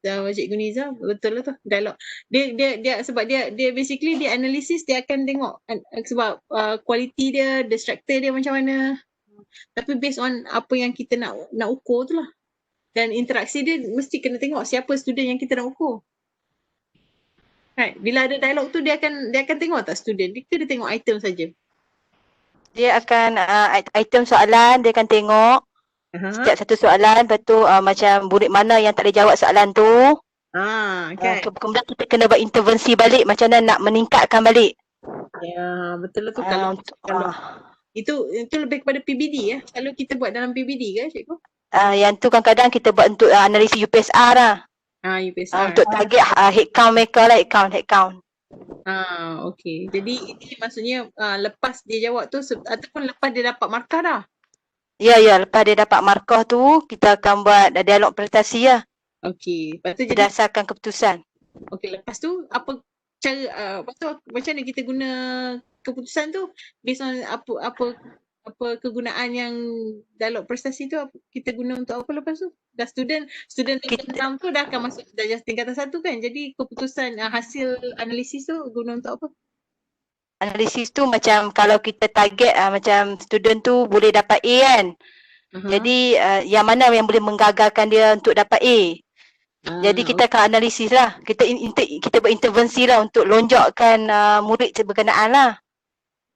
Cikgu Niza, betul lah tu dialog. Dia sebab dia basically dia analisis, dia akan tengok sebab kualiti dia, the structure dia macam mana. Tapi based on apa yang kita nak ukur tu lah. Dan interaksi dia mesti kena tengok siapa student yang kita nak ukur. Right. Bila ada dialog tu dia akan tengok tak student? Dia tengok item saja. Dia akan item soalan dia akan tengok setiap satu soalan. Lepas tu macam murid mana yang tak boleh jawab soalan tu. Kan. Kemudian kita kena buat intervensi balik macam mana nak meningkatkan balik. Ya, betul lah tu. Kalau itu lebih kepada PBD Kalau kita buat dalam PBD ke cikgu? Yang tu kadang-kadang kita buat untuk analisis UPSR lah. UPSR. Untuk target head count mereka lah, head count. Okey. Jadi ini maksudnya lepas dia jawab tu ataupun lepas dia dapat markah dah? Ya, lepas dia dapat markah tu kita akan buat dialog prestasi lah. Okey. Lepas tu berdasarkan keputusan. Okey, lepas tu apa cara macam mana kita guna keputusan tu based on apa kegunaan yang dialog prestasi tu kita guna untuk apa lepas tu? Dah student level 6 tu dah akan masuk darjah tingkatan 1 kan. Jadi keputusan hasil analisis tu guna untuk apa? Analisis tu macam kalau kita target macam student tu boleh dapat A kan. Jadi yang mana yang boleh menggagalkan dia untuk dapat A. Jadi kita akan analisis lah. Kita buat intervensi lah untuk lonjakkan murid berkenaan lah.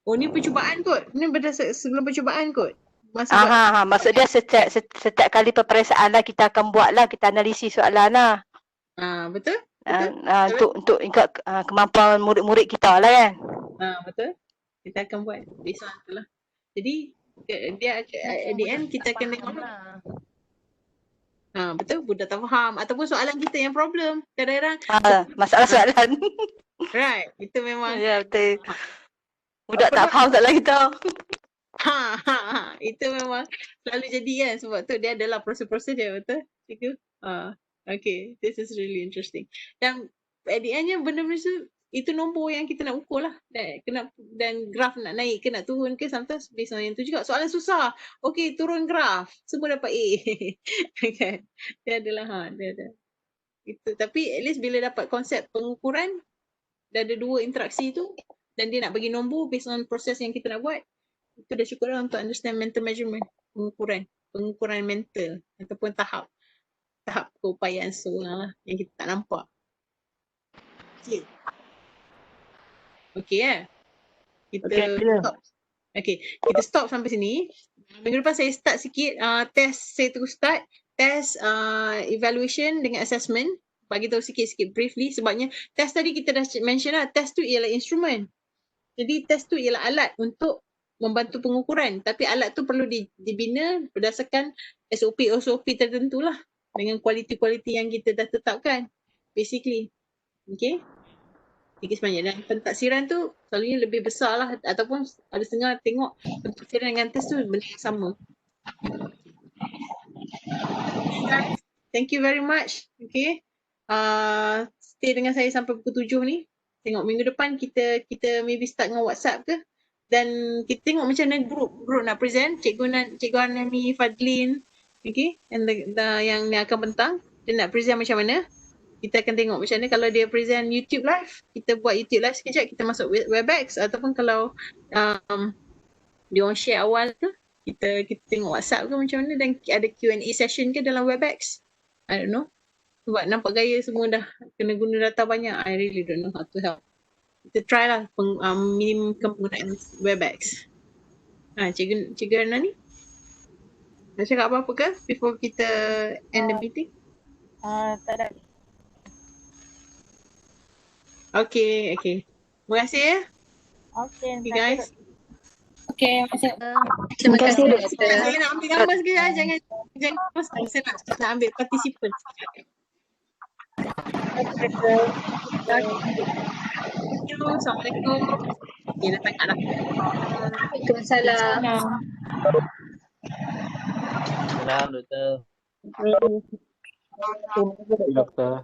Oh, ni percubaan kot. Ni berdasar sebelum percubaan kot. Maksud dia setiap kali peperiksaan lah kita akan buat lah, kita analisis soalan lah. Betul? Untuk ikut kemampuan murid-murid kita lah kan. Betul. Kita akan buat based on tu lah. Jadi dia at the end kita akan tengok lah. Betul, budak tak faham ataupun soalan kita yang problem. Kadang-kadang masalah soalan. Right, itu memang. Ya, betul. Budak tak faham soalan kita. Itu memang selalu jadi kan, sebab tu dia adalah proses-proses dia, betul? Cikgu? Okay, this is really interesting. Dan at the end-nya benda-benda itu nombor yang kita nak ukur lah. Dan graf nak naik ke nak turun ke, sometimes based on yang tu juga. Soalan susah. Okay, turun graf. Semua dapat A. Okay. Dia adalah dia ada. Itu. Tapi at least bila dapat konsep pengukuran, dah ada dua interaksi tu, dan dia nak bagi nombor based on proses yang kita nak buat, itu dah cukup lah untuk understand mental measurement, pengukuran mental ataupun tahap keupayaan seorang lah yang kita tak nampak. Okay kita stop. Okay, kita stop sampai sini. Minggu depan saya start sikit test, saya terus start test evaluation dengan assessment. Bagi tahu sikit-sikit briefly sebabnya test tadi kita dah mention lah, test tu ialah instrumen. Jadi test tu ialah alat untuk membantu pengukuran, tapi alat tu perlu dibina berdasarkan SOP tertentu lah dengan kualiti-kualiti yang kita dah tetapkan basically. Okay, sikit sebanyak. Dan pentaksiran tu selalunya lebih besar lah, ataupun ada setengah tengok pentaksiran dengan test tu benda yang sama. Thank you very much. Okay, stay dengan saya sampai pukul 7 ni. Tengok minggu depan kita maybe start dengan WhatsApp ke, dan kita tengok macam mana group nak present. Cikgu Anani, Fadlin, okay, and yang akan bentang dia nak present macam mana. Kita akan tengok macam mana kalau dia present YouTube live, kita buat YouTube live sekejap, kita masuk Webex, ataupun kalau dia orang share awal ke, kita tengok WhatsApp ke macam mana, dan ada Q&A session ke dalam Webex. I don't know. Sebab nampak gaya semua dah kena guna data banyak. I really don't know how to help. Kita try lah minimum penggunaan Webex. Cikgu Anani, nak cakap apa-apa ke before kita end the meeting? Tak ada. Okay. Terima kasih ya. Okay guys. Okay, Terima kasih. Saya nak ambil gambar sekejap. Jangan saya nak ambil partisipan. Assalamualaikum. Okay, dah tengok dah. Waalaikumsalam. Malam doktor. Terima kasih doktor.